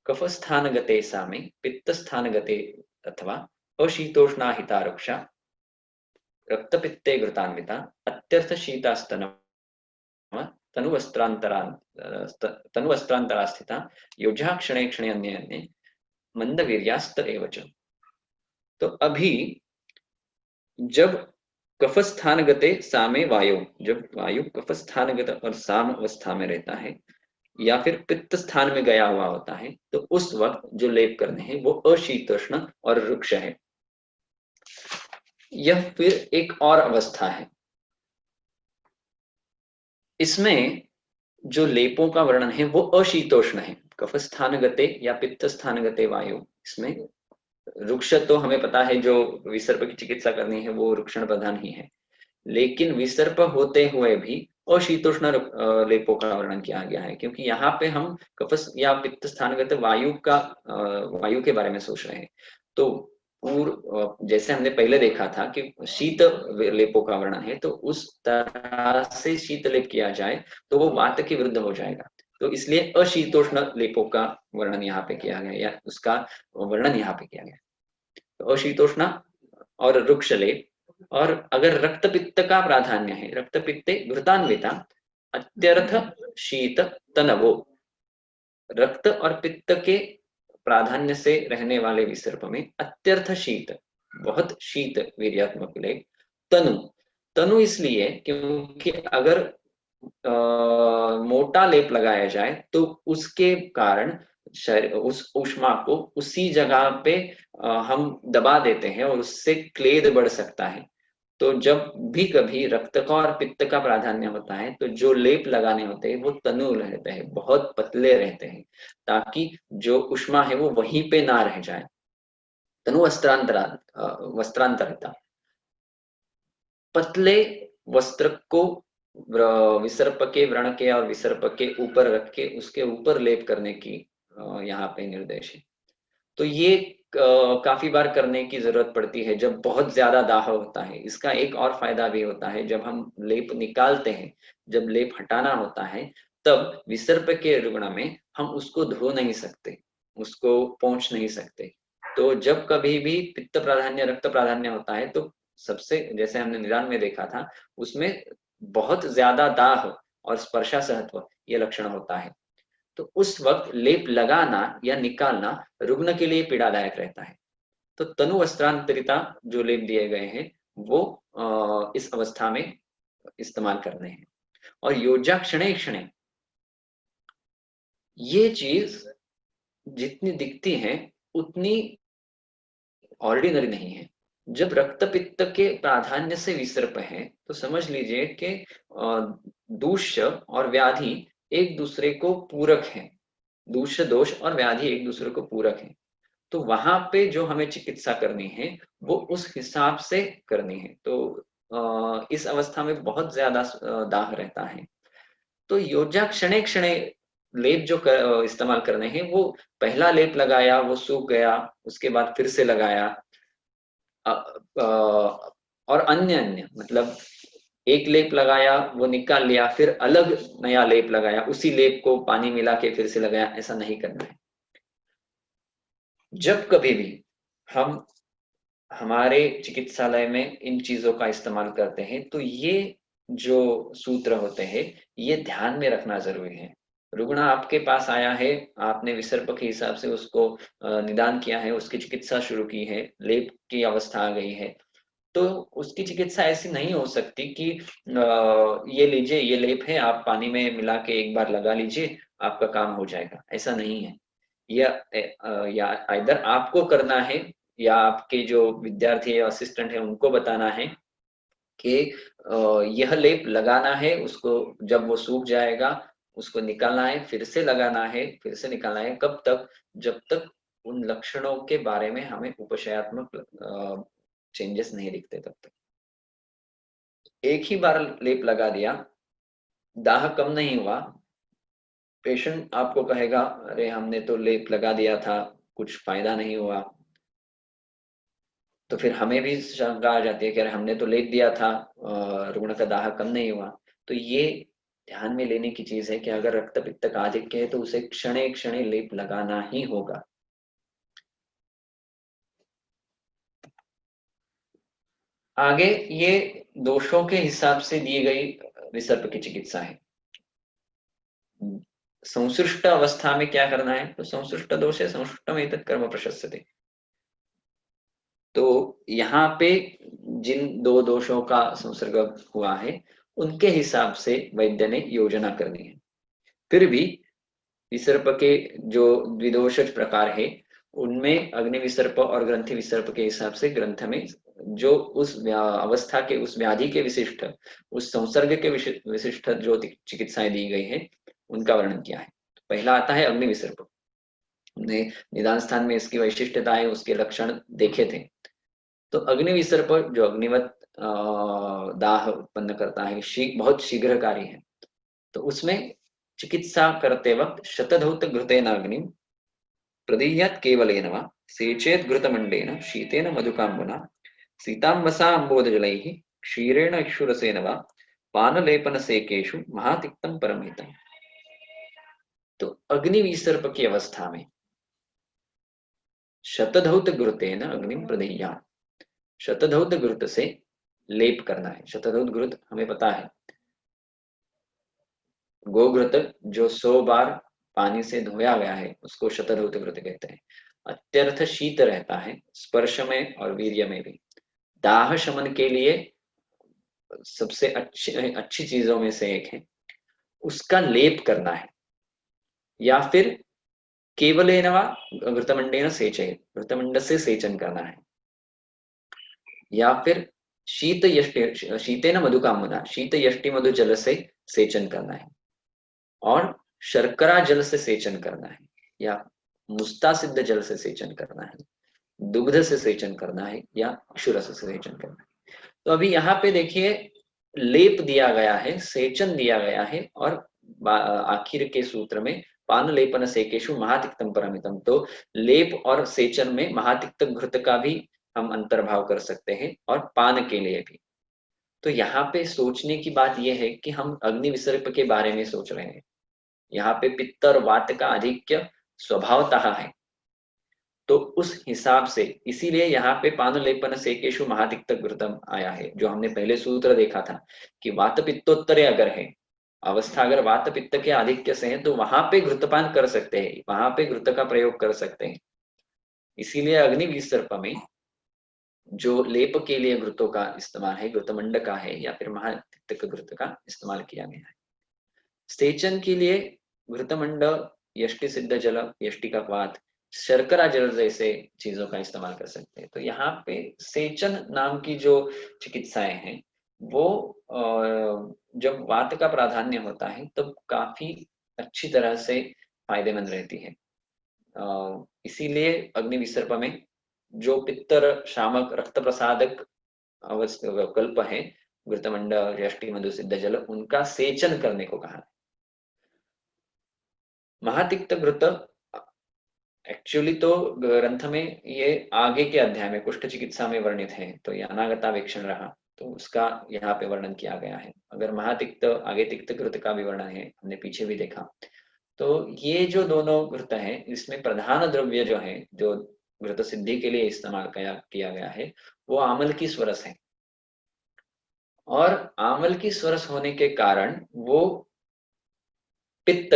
कफ स्थान गते सामे पित्त स्थान गते अथवा अशीतोष्णाहिता रक्षा रक्तपित्ते घृतान्विता अत्यर्थ शीतास्तन तनुवस्त्रांतरा स्थिता योजा क्षणे क्षणे अन्य अन्य मंदवीर्यास्त एवच। तो अभी जब कफ स्थान गते सामे वायु, जब वायु कफ स्थान गत और साम अवस्था में रहता है या फिर पित्त स्थान में गया हुआ होता है, तो उस वक्त जो लेप करने हैं वो अशीतोष्ण और रुक्ष है। यह फिर एक और अवस्था है। इसमें जो लेपों का वर्णन है वो अशीतोष्ण है। कफ स्थान गते या पित्त स्थान गते वायु, इसमें रुक्ष तो हमें पता है, जो विसर्प की चिकित्सा करनी है वो रुक्षण प्रधान ही है, लेकिन विसर्प होते हुए भी अशीतोष्ण लेपों का वर्णन किया गया है, क्योंकि यहाँ पे हम कफ या पित्त स्थानगत वायु का, वायु के बारे में सोच रहे हैं। तो पूर्व जैसे हमने पहले देखा था कि शीत लेपों का वर्णन है, तो उस तरह से शीत लेप किया जाए तो वो वात के विरुद्ध हो जाएगा, तो इसलिए अशीतोष्ण लेपों का वर्णन यहाँ पे किया गया, या उसका वर्णन यहाँ पे किया गया। तो अशीतोष्ण और रुक्ष लेप। और अगर रक्त पित्त का प्राधान्य है, रक्त पित्ते घृतान्विता, अत्यर्थ शीत तनवो, रक्त और पित्त के प्राधान्य से रहने वाले विसर्प में अत्यर्थ शीत, बहुत शीत वीर्यात्मक लेप। तनु, तनु इसलिए क्योंकि अगर मोटा लेप लगाया जाए तो उसके कारण उस ऊष्मा को उसी जगह पे हम दबा देते हैं और उससे क्लेद बढ़ सकता है। तो जब भी कभी रक्त का और पित्त का प्राधान्य होता है तो जो लेप लगाने होते हैं वो तनु रहते हैं, बहुत पतले रहते हैं, ताकि जो ऊष्मा है वो वहीं पे ना रह जाए। तनु वस्त्रांतरिता, पतले वस्त्र को विसर्प के, व्रण के और विसर्प के ऊपर रख के उसके ऊपर लेप करने की यहाँ पे निर्देश है। तो ये काफी बार करने की जरूरत पड़ती है जब बहुत ज्यादा दाह होता है। इसका एक और फायदा भी होता है, जब हम लेप निकालते हैं, जब लेप हटाना होता है, तब विसर्प के रुग्ण में हम उसको धो नहीं सकते, उसको पोंछ नहीं सकते। तो जब कभी भी पित्त प्राधान्य रक्त प्राधान्य होता है तो सबसे, जैसे हमने निदान में देखा था, उसमें बहुत ज्यादा दाह और स्पर्शासहत्व ये लक्षण होता है। तो उस वक्त लेप लगाना या निकालना रुग्ण के लिए पीड़ादायक रहता है। तो तनु वस्त्रांतरिता जो लेप दिए गए हैं वो इस अवस्था में इस्तेमाल करने हैं। और योजा क्षणे क्षणे, ये चीज जितनी दिखती है उतनी ऑर्डिनरी नहीं है। जब रक्त पित्त के प्राधान्य से विसर्प है तो समझ लीजिए कि दूष्य और व्याधि एक दूसरे को पूरक हैं, दूष्य दोष और व्याधि एक दूसरे को पूरक हैं। तो वहां पे जो हमें चिकित्सा करनी है वो उस हिसाब से करनी है। तो इस अवस्था में बहुत ज्यादा दाह रहता है। तो योजा क्षणे क्षणे लेप जो इस्तेमाल करने हैं, वो पहला लेप लगाया वो सूख गया, उसके बाद फिर से लगाया, और अन्य अन्य मतलब एक लेप लगाया वो निकाल लिया, फिर अलग नया लेप लगाया, उसी लेप को पानी मिला के फिर से लगाया, ऐसा नहीं करना है। जब कभी भी हम हमारे चिकित्सालय में इन चीजों का इस्तेमाल करते हैं तो ये जो सूत्र होते हैं ये ध्यान में रखना जरूरी है। रुग्ण आपके पास आया है, आपने विसर्प के हिसाब से उसको निदान किया है, उसकी चिकित्सा शुरू की है, लेप की अवस्था आ गई है, तो उसकी चिकित्सा ऐसी नहीं हो सकती कि ये लीजिए ये लेप है, आप पानी में मिला के एक बार लगा लीजिए, आपका काम हो जाएगा। ऐसा नहीं है। या इधर आपको करना है या आपके जो विद्यार्थी है असिस्टेंट है उनको बताना है कि यह लेप लगाना है, उसको जब वो सूख जाएगा उसको निकालना है, फिर से लगाना है, फिर से निकालना है। कब तक? जब तक उन लक्षणों के बारे में हमें उपशयात्मक चेंजेस नहीं दिखते तब तक। एक ही बार लेप लगा दिया, दाह कम नहीं हुआ, पेशेंट आपको कहेगा अरे हमने तो लेप लगा दिया था, कुछ फायदा नहीं हुआ। तो फिर हमें भी शंका आ जाती है कि अरे हमने तो लेप दिया था, रुग्ण का दाह कम नहीं हुआ। तो ये ध्यान में लेने की चीज है कि अगर रक्त पित्त का आधिक्य है तो उसे क्षणे क्षणे लेप लगाना ही होगा। आगे ये दोषों के हिसाब से दी गई विसर्प की चिकित्सा है। संसृष्ट अवस्था में क्या करना है? तो संसृष्ट दोष है संसृष्टम एतत् कर्म प्रशस्यते। तो यहाँ पे जिन दो दोषों का संसर्ग हुआ है उनके हिसाब से वैद्य ने योजना करनी है। फिर भी विसर्प के जो द्विदोष प्रकार है उनमें अग्नि विसर्प और ग्रंथि विसर्प के हिसाब से ग्रंथ में जो उस अवस्था के, उस व्याधि के विशिष्ट, उस संसर्ग के विशिष्ट जो चिकित्साएं दी गई है उनका वर्णन किया है। पहला आता है अग्नि विसर्प। हमने निदान स्थान में इसकी वैशिष्ट्यताएं, उसके लक्षण देखे थे। तो अग्नि विसर्प जो अग्निवत दाह उत्पन्न करता है, बहुत शीघ्रकारी है। तो उसमें चिकित्सा करते वक्त शतधौत घृतेन अग्निम प्रदीयात् केवलेन वा सेचेत् घृतमण्डेन शीतेन मधुकाम्बुना सीताम्बसा अम्बोदजलैः क्षीरेण इक्षुरसेन वा पानलेपनसेकेषु महातिक्तं परमहितम्। तो अग्नि विसर्प की अवस्था में शतधौत घृतेन अग्निम प्रदीयात्, शतधौत घृत से लेप करना है। शतधौत घृत हमें पता है, गोघृत जो 100 बार पानी से धोया गया है उसको शतधौत घृत कहते हैं। अत्यर्थ शीत रहता है स्पर्श में और वीर्य में भी। दाह शमन के लिए सबसे अच्छी चीजों में से एक है, उसका लेप करना है, या फिर केवलेन वा घृतमंडेन सेचयेत्, घृतमंड से सेचन करना है, या फिर शीतेन मधुकामना, शीत यष्टि मधु जल से सेचन करना है, और शर्करा जल से सेचन करना है, या मुस्ता सिद्ध जल से सेचन करना है, दुग्ध से सेचन करना है, या अक्षुरस से सेचन करना है। तो अभी यहाँ पे देखिए लेप दिया गया है, सेचन दिया गया है, और आखिर के सूत्र में पान लेपन सेकेशु महातिक्तम परमितम, तो लेप और सेचन में महातिक्त घृत का भी हम अंतर्भाव कर सकते हैं, और पान के लिए भी। तो यहाँ पे सोचने की बात यह है कि हम अग्नि विसर्प के बारे में सोच रहे हैं। यहाँ पे पित्त और वात का आधिक्य स्वभावतः है, तो उस हिसाब से इसीलिए यहाँ पे पान लेपन सेकेशु महातिक्त घृतम आया है। जो हमने पहले सूत्र देखा था कि वात पित्तोत्तरे अगर है अवस्था, अगर वात पित्त के आधिक्य से है तो वहां पे घृतपान कर सकते हैं, वहां पे घृत का प्रयोग कर सकते हैं। इसीलिए अग्नि विसर्प में जो लेप के लिए घृतों का इस्तेमाल है, घृतमंड का है या फिर महातिक्त घृत का इस्तेमाल किया गया है। सेचन के लिए घृतमंड, यष्टि सिद्ध जल, यष्टि का क्वाथ, शर्करा जल जैसे चीजों का इस्तेमाल कर सकते हैं। तो यहाँ पे सेचन नाम की जो चिकित्साएं हैं वो जब वात का प्राधान्य होता है तब काफी अच्छी तरह से फायदेमंद रहती है। इसीलिए अग्नि विसर्प में जो पित्तर शामक रक्त प्रसादक कल्प है, घृतमंड, यष्टि, मधु, सिद्ध जल, उनका सेचन करने को कहा है। महातिक्त घृत एक्चुअली तो ग्रंथ में ये आगे के अध्याय में कुष्ठ चिकित्सा में वर्णित है, तो ये अनागतावेक्षण रहा, तो उसका यहाँ पे वर्णन किया गया है। अगर महातिक्त आगे तिक्त घृत का भी वर्णन है, हमने पीछे भी देखा। तो ये जो दोनों घृत है इसमें प्रधान द्रव्य जो है, जो घृत सिद्धि के लिए इस्तेमाल किया गया है, वो आमल की स्वरस है। और आमल की स्वरस होने के कारण वो पित्त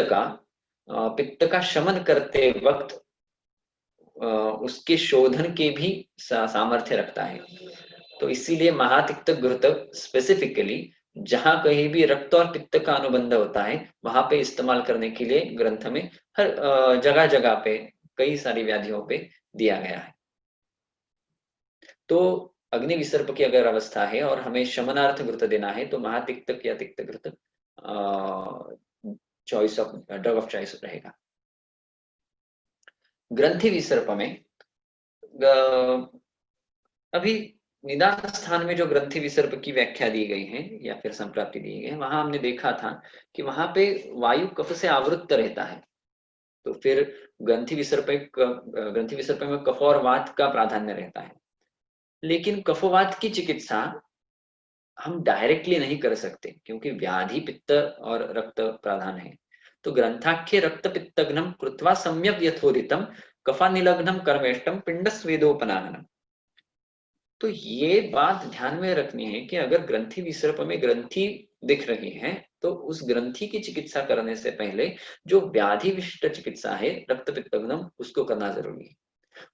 का शमन करते वक्त उसके शोधन के भी सामर्थ्य रखता है। तो इसीलिए महातिक्त घृत स्पेसिफिकली जहां कहीं भी रक्त और पित्त का अनुबंध होता है वहां पे इस्तेमाल करने के लिए ग्रंथ में हर जगह जगह पे कई सारी व्याधियों पे दिया गया है। तो अग्नि विसर्प की अगर अवस्था है और हमें शमनार्थ घृत देना है तो महातिक्त या तिक्त घृत choice of drug of choice रहेगा। ग्रंथि विसर्प में अभी निदान स्थान में जो ग्रंथि विसर्प की व्याख्या दी गई है या फिर संप्राप्ति दी गई है, वहां हमने देखा था कि वहां पे वायु कफ से आवृत्त रहता है। तो फिर ग्रंथि विसर्प में कफ और वात का प्राधान्य रहता है। लेकिन कफवात की चिकित्सा हम डायरेक्टली नहीं कर सकते क्योंकि व्याधि पित्त और रक्त प्राधान है। तो ग्रंथाख्य रक्त पित्तघ्नम कृत्वा सम्यक यथोदितम कफानिलग्नम कर्मेष्टम पिंड स्वेदोपनाहनम। तो ये बात ध्यान में रखनी है कि अगर ग्रंथि विसर्प में ग्रंथि दिख रही है तो उस ग्रंथि की चिकित्सा करने से पहले जो व्याधि विशिष्ट चिकित्सा है रक्त पित्तघ्नम उसको करना जरूरी है।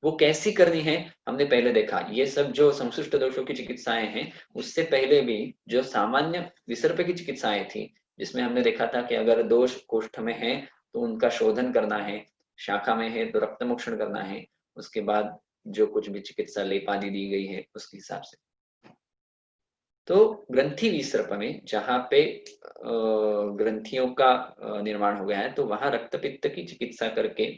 वो कैसी करनी है हमने पहले देखा। ये सब जो संश्लिष्ट दोषों की चिकित्साएं हैं उससे पहले भी जो सामान्य विसर्प की चिकित्साएं थी जिसमें हमने देखा था कि अगर दोष कोष्ठ में है तो उनका शोधन करना है, शाखा में है तो रक्त मोक्षण करना है, उसके बाद जो कुछ भी चिकित्सा लेपादि दी गई है उसके हिसाब से। तो ग्रंथि विसर्प में जहाँ पे ग्रंथियों का निर्माण हो गया है तो वहां रक्त पित्त की चिकित्सा करके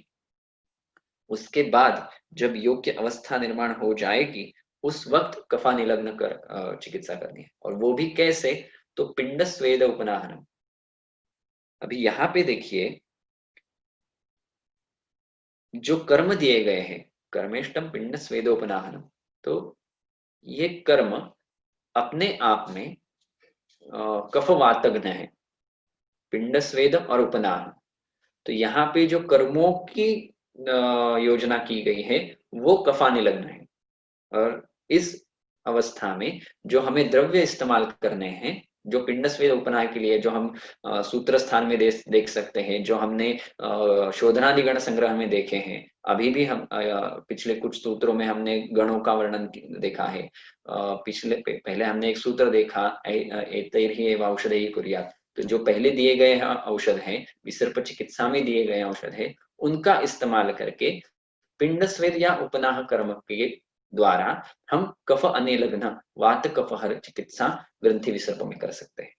उसके बाद जब योग्य अवस्था निर्माण हो जाएगी उस वक्त कफा निलग्न कर चिकित्सा करनी है। और वो भी कैसे, तो पिंड स्वेद उपनाहनम। अभी यहाँ पे देखिए जो कर्म दिए गए हैं कर्मेष्टम पिंड स्वेदोपनाहनम, तो ये कर्म अपने आप में कफवातग्न है, पिंड स्वेद और उपनाहन। तो यहाँ पे जो कर्मों की योजना की गई है वो कफानिलग्न है। और इस अवस्था में जो हमें द्रव्य इस्तेमाल करने हैं जो पिंड स्वेद उपनाह के लिए जो हम सूत्र स्थान में देख सकते हैं, जो हमने शोधनादिगण संग्रह में देखे हैं, अभी भी हम पिछले कुछ सूत्रों में हमने गणों का वर्णन देखा है। पहले हमने एक सूत्र देखा, एतैर्हि एव औषधैः कुर्यात्। तो जो पहले दिए गए औषध हैं, विसर्प चिकित्सा में दिए गए औषध है, उनका इस्तेमाल करके पिंड स्वेद या उपनाह कर्म के द्वारा हम कफ अनिलग्न वात कफ हर चिकित्सा ग्रंथि विसर्प में कर सकते हैं।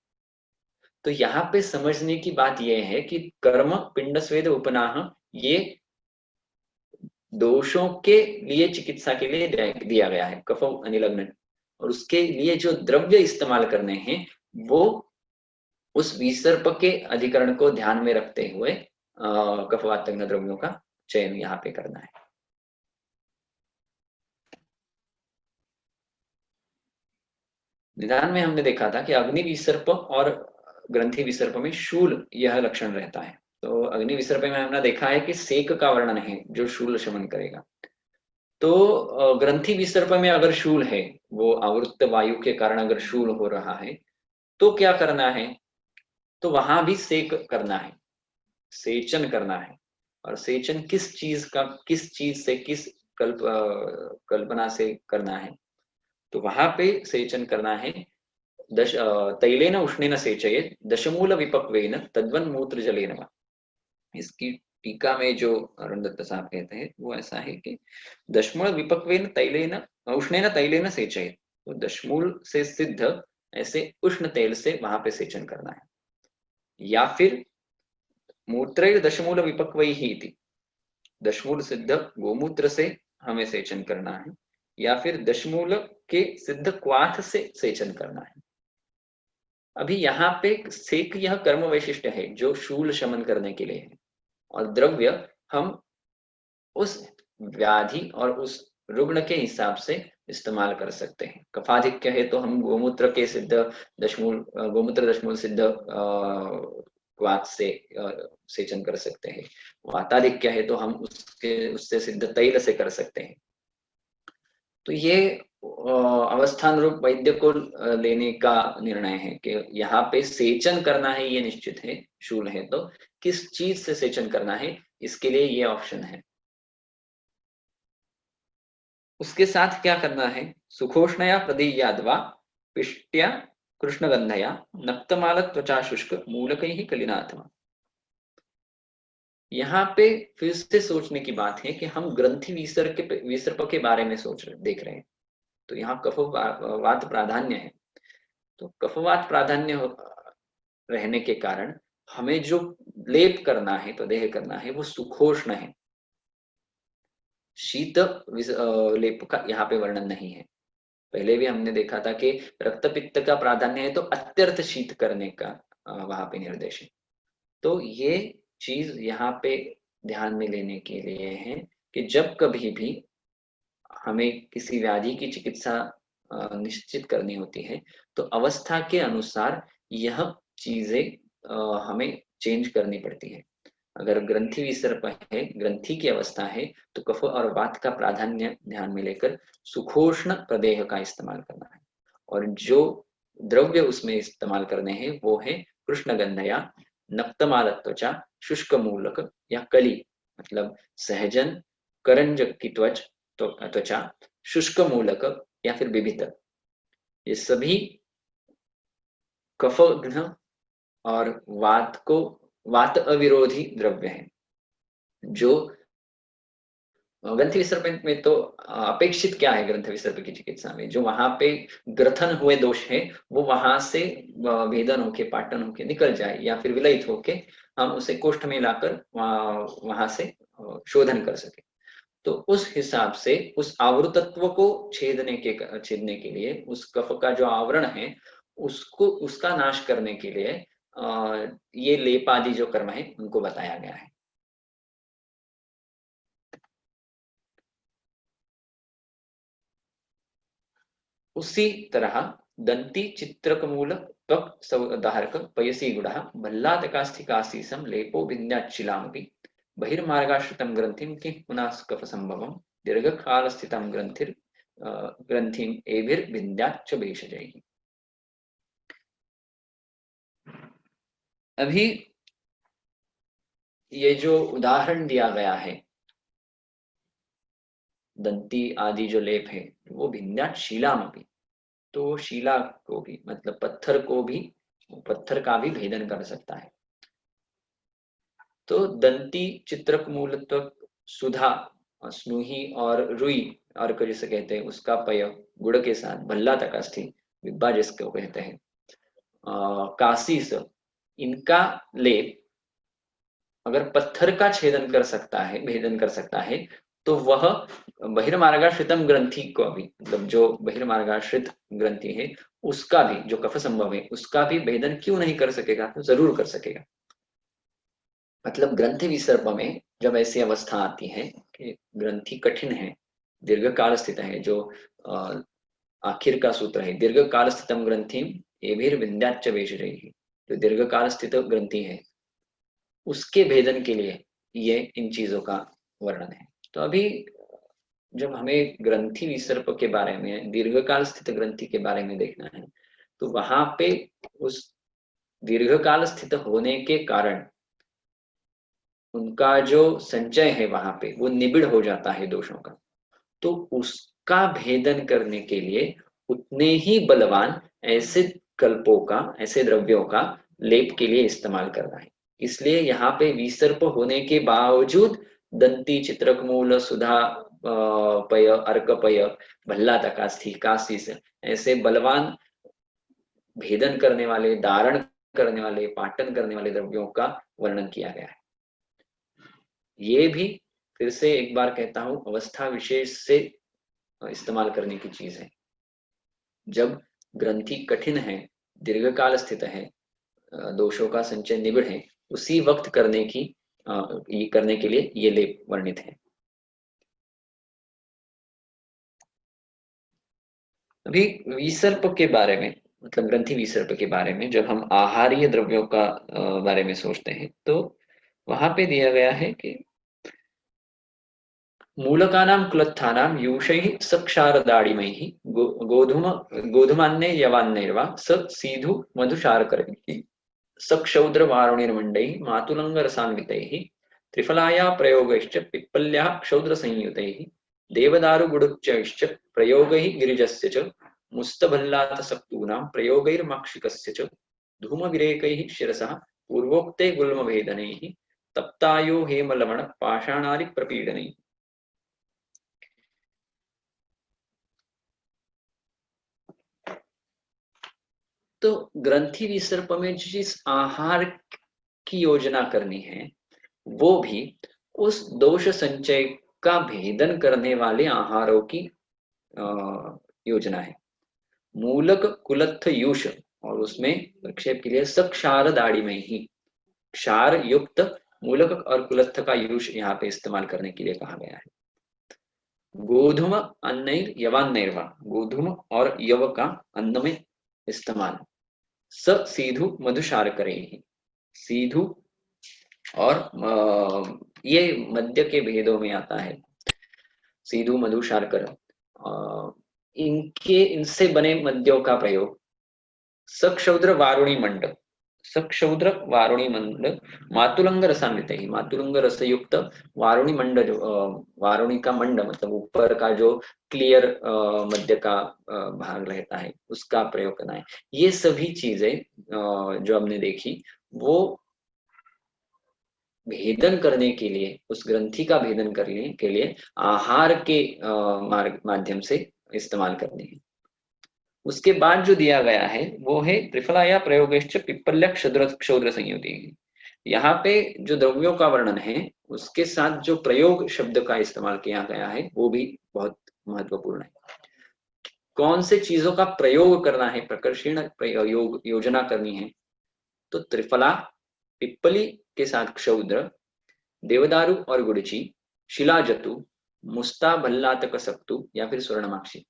तो यहाँ पे समझने की बात यह है कि कर्म पिंड स्वेद उपनाह ये दोषों के लिए चिकित्सा के लिए दिया गया है, कफ अनिलग्न, और उसके लिए जो द्रव्य इस्तेमाल करने हैं वो उस विसर्प के अधिकरण को ध्यान में रखते हुए कफवातज्ञ द्रव्यों का चयन यहाँ पे करना है। निदान में हमने देखा था कि अग्नि विसर्प और ग्रंथि विसर्प में शूल यह लक्षण रहता है। तो अग्नि विसर्प में हमने देखा है कि सेक का वर्णन है जो शूल शमन करेगा। तो ग्रंथि विसर्प में अगर शूल है, वो आवृत्त वायु के कारण अगर शूल हो रहा है, तो क्या करना है? तो वहां भी सेक करना है, सेचन करना है। और सेचन किस चीज से, किस कल्पना से करना है? तो वहां पे सेचन करना है तैलेन उष्णेन सेचयेत् दशमूल विपक्वेन तद्वन्मूत्र जलेन वा। इसकी टीका में जो अरुणदत्त साहब कहते हैं वो ऐसा है कि दशमूल विपक्वेन तैलेन उष्णेन तैलेन सेचयेत्, तो दशमूल से सिद्ध ऐसे उष्ण तेल से वहां पे सेचन करना है। या फिर मूत्र दशमूल विपक्वैः इति, दशमूल सिद्ध गोमूत्र से हमें सेचन करना है, या फिर दशमूल के सिद्ध क्वाथ से सेचन करना है। अभी यहाँ पे सेक यह कर्म वैशिष्ट है जो शूल शमन करने के लिए है, और द्रव्य हम उस व्याधि और उस रुग्ण के हिसाब से इस्तेमाल कर सकते हैं। कफाधिक्य है तो हम गोमूत्र के सिद्ध गोमूत्र दशमूल सिद्ध क्वाथ से सेचन कर सकते हैं। वाताधिक्य है तो हम उससे सिद्ध तैल से कर सकते हैं। तो ये अवस्थानुरूप वैद्य को लेने का निर्णय है कि यहाँ पे सेचन करना है, ये निश्चित है। शूल है तो किस चीज से सेचन करना है, इसके लिए ये ऑप्शन है। उसके साथ क्या करना है? सुखोष्णया प्रदीयाद्वा पिष्ट्या कृष्णगंधया नक्तमाल त्वचा शुष्क मूलकैः कलिनाथवा। यहाँ पे फिर से सोचने की बात है कि हम ग्रंथि विसर्प के बारे में देख रहे हैं। तो यहाँ कफवात प्राधान्य है, तो कफवात प्राधान्य रहने के कारण हमें जो लेप करना है, तो देह करना है, वो सुखोष्ण है। शीत लेप का यहाँ पे वर्णन नहीं है। पहले भी हमने देखा था कि रक्त पित्त का प्राधान्य है तो अत्यर्थ शीत करने का वहां पे निर्देश है। तो ये चीज यहाँ पे ध्यान में लेने के लिए है कि जब कभी भी हमें किसी व्याधि की चिकित्सा निश्चित करनी होती है, तो अवस्था के अनुसार यह चीजें हमें चेंज करनी पड़ती है। अगर ग्रंथि विसर्प है, ग्रंथि की अवस्था है, तो कफ और वात का प्राधान्य ध्यान में लेकर सुखोष्ण प्रदेह का इस्तेमाल करना है। और जो द्रव्य उसमें इस्तेमाल करने हैं वो है कृष्णगंधया नक्तमाल त्वचा शुष्क मूलक या कली, मतलब सहजन, करंज की त्वचा, शुष्क मूलक या फिर बिभित, ये सभी कफघ्न और वात अविरोधी द्रव्य हैं, जो ग्रंथि विसर्प में तो अपेक्षित क्या है? ग्रंथ विसर्प की चिकित्सा में जो वहां पे ग्रथन हुए दोष है वो वहां से भेदन होके, पाटन होके निकल जाए, या फिर विलयित होके हम उसे कोष्ठ में लाकर वहां से शोधन कर सके। तो उस हिसाब से उस आवृतत्व को छेदने के लिए, उस कफ का जो आवरण है उसका नाश करने के लिए ये लेप आदि जो कर्म है उनको बताया गया है। उसी तरह दंती चित्रक मूल त्वक सौदाहरक पयसी गुड़ा भल्लातकास्थिकासीसम लेपो भिन्याच्चिलामपि बहिर्मार्गाश्रितं ग्रंथिं किं पुनः कफ संभवम दीर्घकाल स्थितं ग्रंथिम एभिर्भिन्याच्च भेषजैः। अभी ये जो उदाहरण दिया गया है, दंती आदि जो लेप है, वो भिन्नात शीलामपि, तो शिला को भी मतलब पत्थर का भी भेदन कर सकता है। तो दंती, चित्रक मूलत्व, सुधा, स्नूही और रुई अर्क जिसे कहते हैं उसका पय गुड़ के साथ, भल्ला तकास्थि विब्बा जिसको कहते हैं, कासीस, इनका लेप अगर पत्थर का छेदन कर सकता है, भेदन कर सकता है, तो वह बहिर्मार्गाश्रितम ग्रंथि को भी, मतलब जो बहिर्मार्गाश्रित ग्रंथि है उसका भी, जो कफ संभव है उसका भी भेदन क्यों नहीं कर सकेगा? तो जरूर कर सकेगा। मतलब ग्रंथि विसर्प में जब ऐसी अवस्था आती है कि ग्रंथि कठिन है, दीर्घ काल स्थित है, जो आखिर का सूत्र है, दीर्घ काल स्थितम ग्रंथि एभिर विंध्याच्च वेशरैहि, जो दीर्घ काल स्थित ग्रंथि है उसके भेदन के लिए ये इन चीजों का वर्णन है। तो अभी जब हमें ग्रंथि विसर्प के बारे में, दीर्घकाल स्थित ग्रंथि के बारे में देखना है, तो वहां पे उस दीर्घकाल स्थित होने के कारण उनका जो संचय है वहां पे वो निबिड़ हो जाता है दोषों का, तो उसका भेदन करने के लिए उतने ही बलवान ऐसे कल्पों का, ऐसे द्रव्यों का लेप के लिए इस्तेमाल करना है। इसलिए यहाँ पे विसर्प होने के बावजूद दंती, चित्रक मूल, सुधा पय, अर्कपय, भल्ला तकास्थि, कासीस, ऐसे बलवान भेदन करने वाले, धारण करने वाले, पाटन करने वाले द्रव्यों का वर्णन किया गया है। ये भी फिर से एक बार कहता हूं, अवस्था विशेष से इस्तेमाल करने की चीज है। जब ग्रंथि कठिन है, दीर्घकाल स्थित है, दोषों का संचय निबिड़ है, उसी वक्त करने के लिए ये लेप वर्णित है। अभी विसर्प के बारे में, मतलब ग्रंथि विसर्प के बारे में जब हम आहारीय द्रव्यों का बारे में सोचते हैं, तो वहां पे दिया गया है कि मूलकानां क्लत्थानां यूषैः सक्षारदाडिमैः गोधूम गोधूमान्ने यवान्नैर्वा स सीधु मधुशार्करैः सक्षौद्रवारुणिर्मण्डैः मातुलङ्गरसान्वितैः त्रिफलाया प्रयोगैश्च पिप्पल्या क्षौद्रसंयुतैः देवदारुगुडुच्चैश्च प्रयोगैः गिरिजस्य च मुस्तभल्लातसक्तूनां प्रयोगैर्माक्षिकस्य च धूमविरेकैः शिरसः पूर्वोक्ते गुल्मभेदनैः तप्तायो हेमलवण पाषाणादिप्रपीडनैः। तो ग्रंथि विसर्प में जिस आहार की योजना करनी है, वो भी उस दोष संचय का भेदन करने वाले आहारों की योजना है। मूलक कुलत्थ यूष, और उसमें प्रक्षेप के लिए सक्षार दाढ़ी में ही क्षार युक्त मूलक और कुलत्थ का यूष यहाँ पे इस्तेमाल करने के लिए कहा गया है। गोधूम अन्नैर यवान्नैर्वा, गोधूम और यव का अन्न में इस्तेमाल। स सीधु मधुशार करें, सीधु और ये मध्य के भेदों में आता है, सीधु मधुशार्कर, इनसे बने मद्यों का प्रयोग। सक्षौद्र वारुणी मंड, सक्षौद्र वारुणी मंड मातुलंग रसान्वित, मातुलंग रसयुक्त वारुणी मंड, जो वारुणी का मंड मतलब ऊपर का जो क्लियर मध्य का भाग रहता है उसका प्रयोग करना है। ये सभी चीजें जो हमने देखी वो भेदन करने के लिए, उस ग्रंथि का भेदन करने के लिए आहार के माध्यम से इस्तेमाल करनी है। उसके बाद जो दिया गया है वो है त्रिफलाया प्रयोगेश्च पिप्पल्या क्षौद्र संयुति। यहाँ पे जो द्रव्यों का वर्णन है उसके साथ जो प्रयोग शब्द का इस्तेमाल किया गया है वो भी बहुत महत्वपूर्ण है। कौन से चीजों का प्रयोग करना है, प्रकर्षण योजना करनी है, तो त्रिफला, पिप्पली के साथ क्षौद्र, देवदारू और गुड़ची, शिलाजतु, मुस्ता भल्लातक सक्तु या फिर स्वर्णमाक्षी,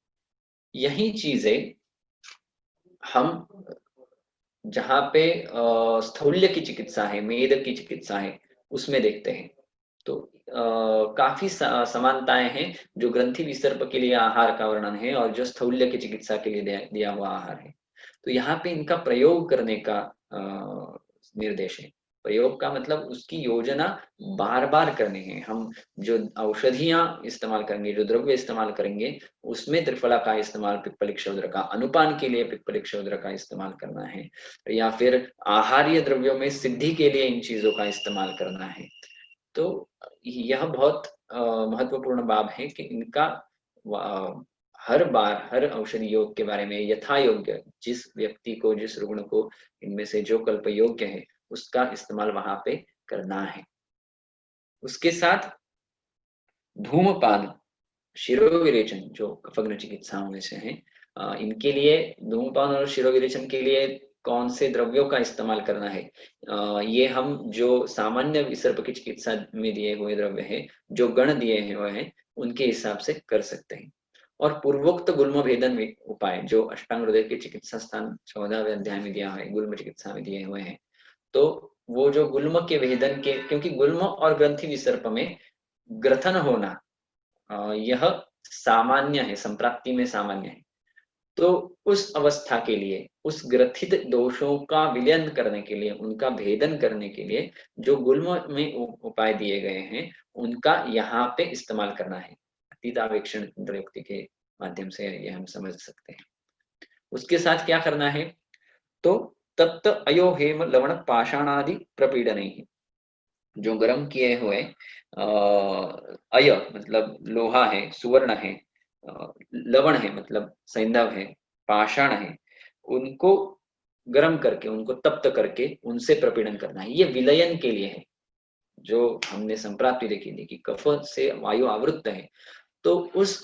यही चीजें हम जहाँ पे स्थौल्य की चिकित्सा है, मेद की चिकित्सा है, उसमें देखते हैं। तो काफी समानताएं हैं जो ग्रंथि विसर्प के लिए आहार का वर्णन है और जो स्थौल्य की चिकित्सा के लिए दिया हुआ आहार है। तो यहाँ पे इनका प्रयोग करने का निर्देश है। प्रयोग का मतलब उसकी योजना बार बार करनी है। हम जो औषधियां इस्तेमाल करेंगे, जो द्रव्य इस्तेमाल करेंगे, उसमें त्रिफला का इस्तेमाल पिप्पलिक क्षौद्र का, अनुपान के लिए पिप्पलिक क्षौद्र का इस्तेमाल करना है, या फिर आहार्य द्रव्यों में सिद्धि के लिए इन चीजों का इस्तेमाल करना है। तो यह बहुत महत्वपूर्ण बात है कि इनका हर बार हर औषधि योग के बारे में यथा योग्य, जिस व्यक्ति को, जिस रुग्ण को इनमें से जो कल्प योग्य है उसका इस्तेमाल वहां पे करना है। उसके साथ धूमपान, शिरोविरेचन जो कफग्न चिकित्साओं में से है, इनके लिए धूमपान और शिरोविरेचन के लिए कौन से द्रव्यों का इस्तेमाल करना है, ये हम जो सामान्य विसर्प की चिकित्सा में दिए हुए द्रव्य है, जो गण दिए हुए हैं, उनके हिसाब से कर सकते हैं। और पूर्वोक्त गुल्म भेदन उपाय जो अष्टांग हृदय के चिकित्सा स्थान 14वें अध्याय में दिया है, गुल्म चिकित्सा में दिए हुए हैं, तो वो जो गुल्म के भेदन के, क्योंकि गुल्म और ग्रंथि विसर्प में ग्रथन होना यह सामान्य है, संप्राप्ति में सामान्य है। तो उस अवस्था के लिए, उस ग्रथित दोषों का विलयन करने के लिए, उनका भेदन करने के लिए जो गुल्म में उपाय दिए गए हैं, उनका यहाँ पे इस्तेमाल करना है। अतीतावेक्षण प्रयुक्ति के माध्यम से ये हम समझ सकते हैं। उसके साथ क्या करना है, तो तप्त अयो हेम लवण पाषाणादि प्रपीडन, जो गर्म किए हुए अय मतलब लोहा है, सुवर्ण है, लवण है मतलब सैंधव है, पाषाण है, उनको गर्म करके, उनको तप्त करके उनसे प्रपीड़न करना है। ये विलयन के लिए है। जो हमने संप्राप्ति देखी थी कि कफ से वायु आवृत्त है, तो उस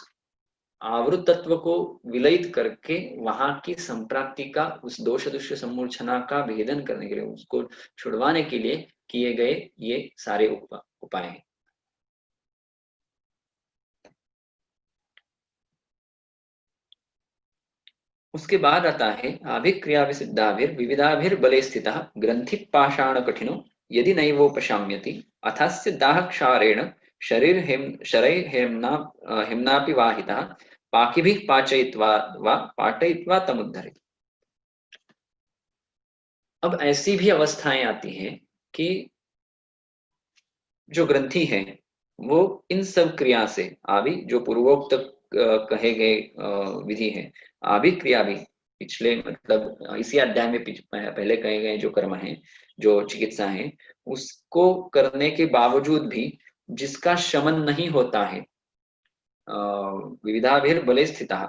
आवृत तत्व को विलयित करके वहां की संप्राप्ति का, उस दोष दुष्य सम्मूर्छना का भेदन करने के लिए, उसको छुड़वाने के लिए किए गए ये सारे उपाय हैं। उसके बाद आता है आभिक्रिया विसिद्धाभिर विविधाभिर बले स्थितः ग्रंथि पाषाण कठिनो यदि नैवोपशाम्यति अथस्य दाह क्षारेण शरीर हेम्ना हेम्नापि वाहितः पाकिभिः पाचयित्वा वा पाटयित्वा तमुद्धरे। अब ऐसी भी अवस्थाएं आती हैं कि जो ग्रंथि है वो इन सब क्रिया से, आदि जो पूर्वोक्त कहे गए विधि है, आदि क्रिया भी पिछले मतलब इसी अध्याय में पहले कहे गए जो कर्म है, जो चिकित्सा है, उसको करने के बावजूद भी जिसका शमन नहीं होता है, विविधाभिर बले स्थिता,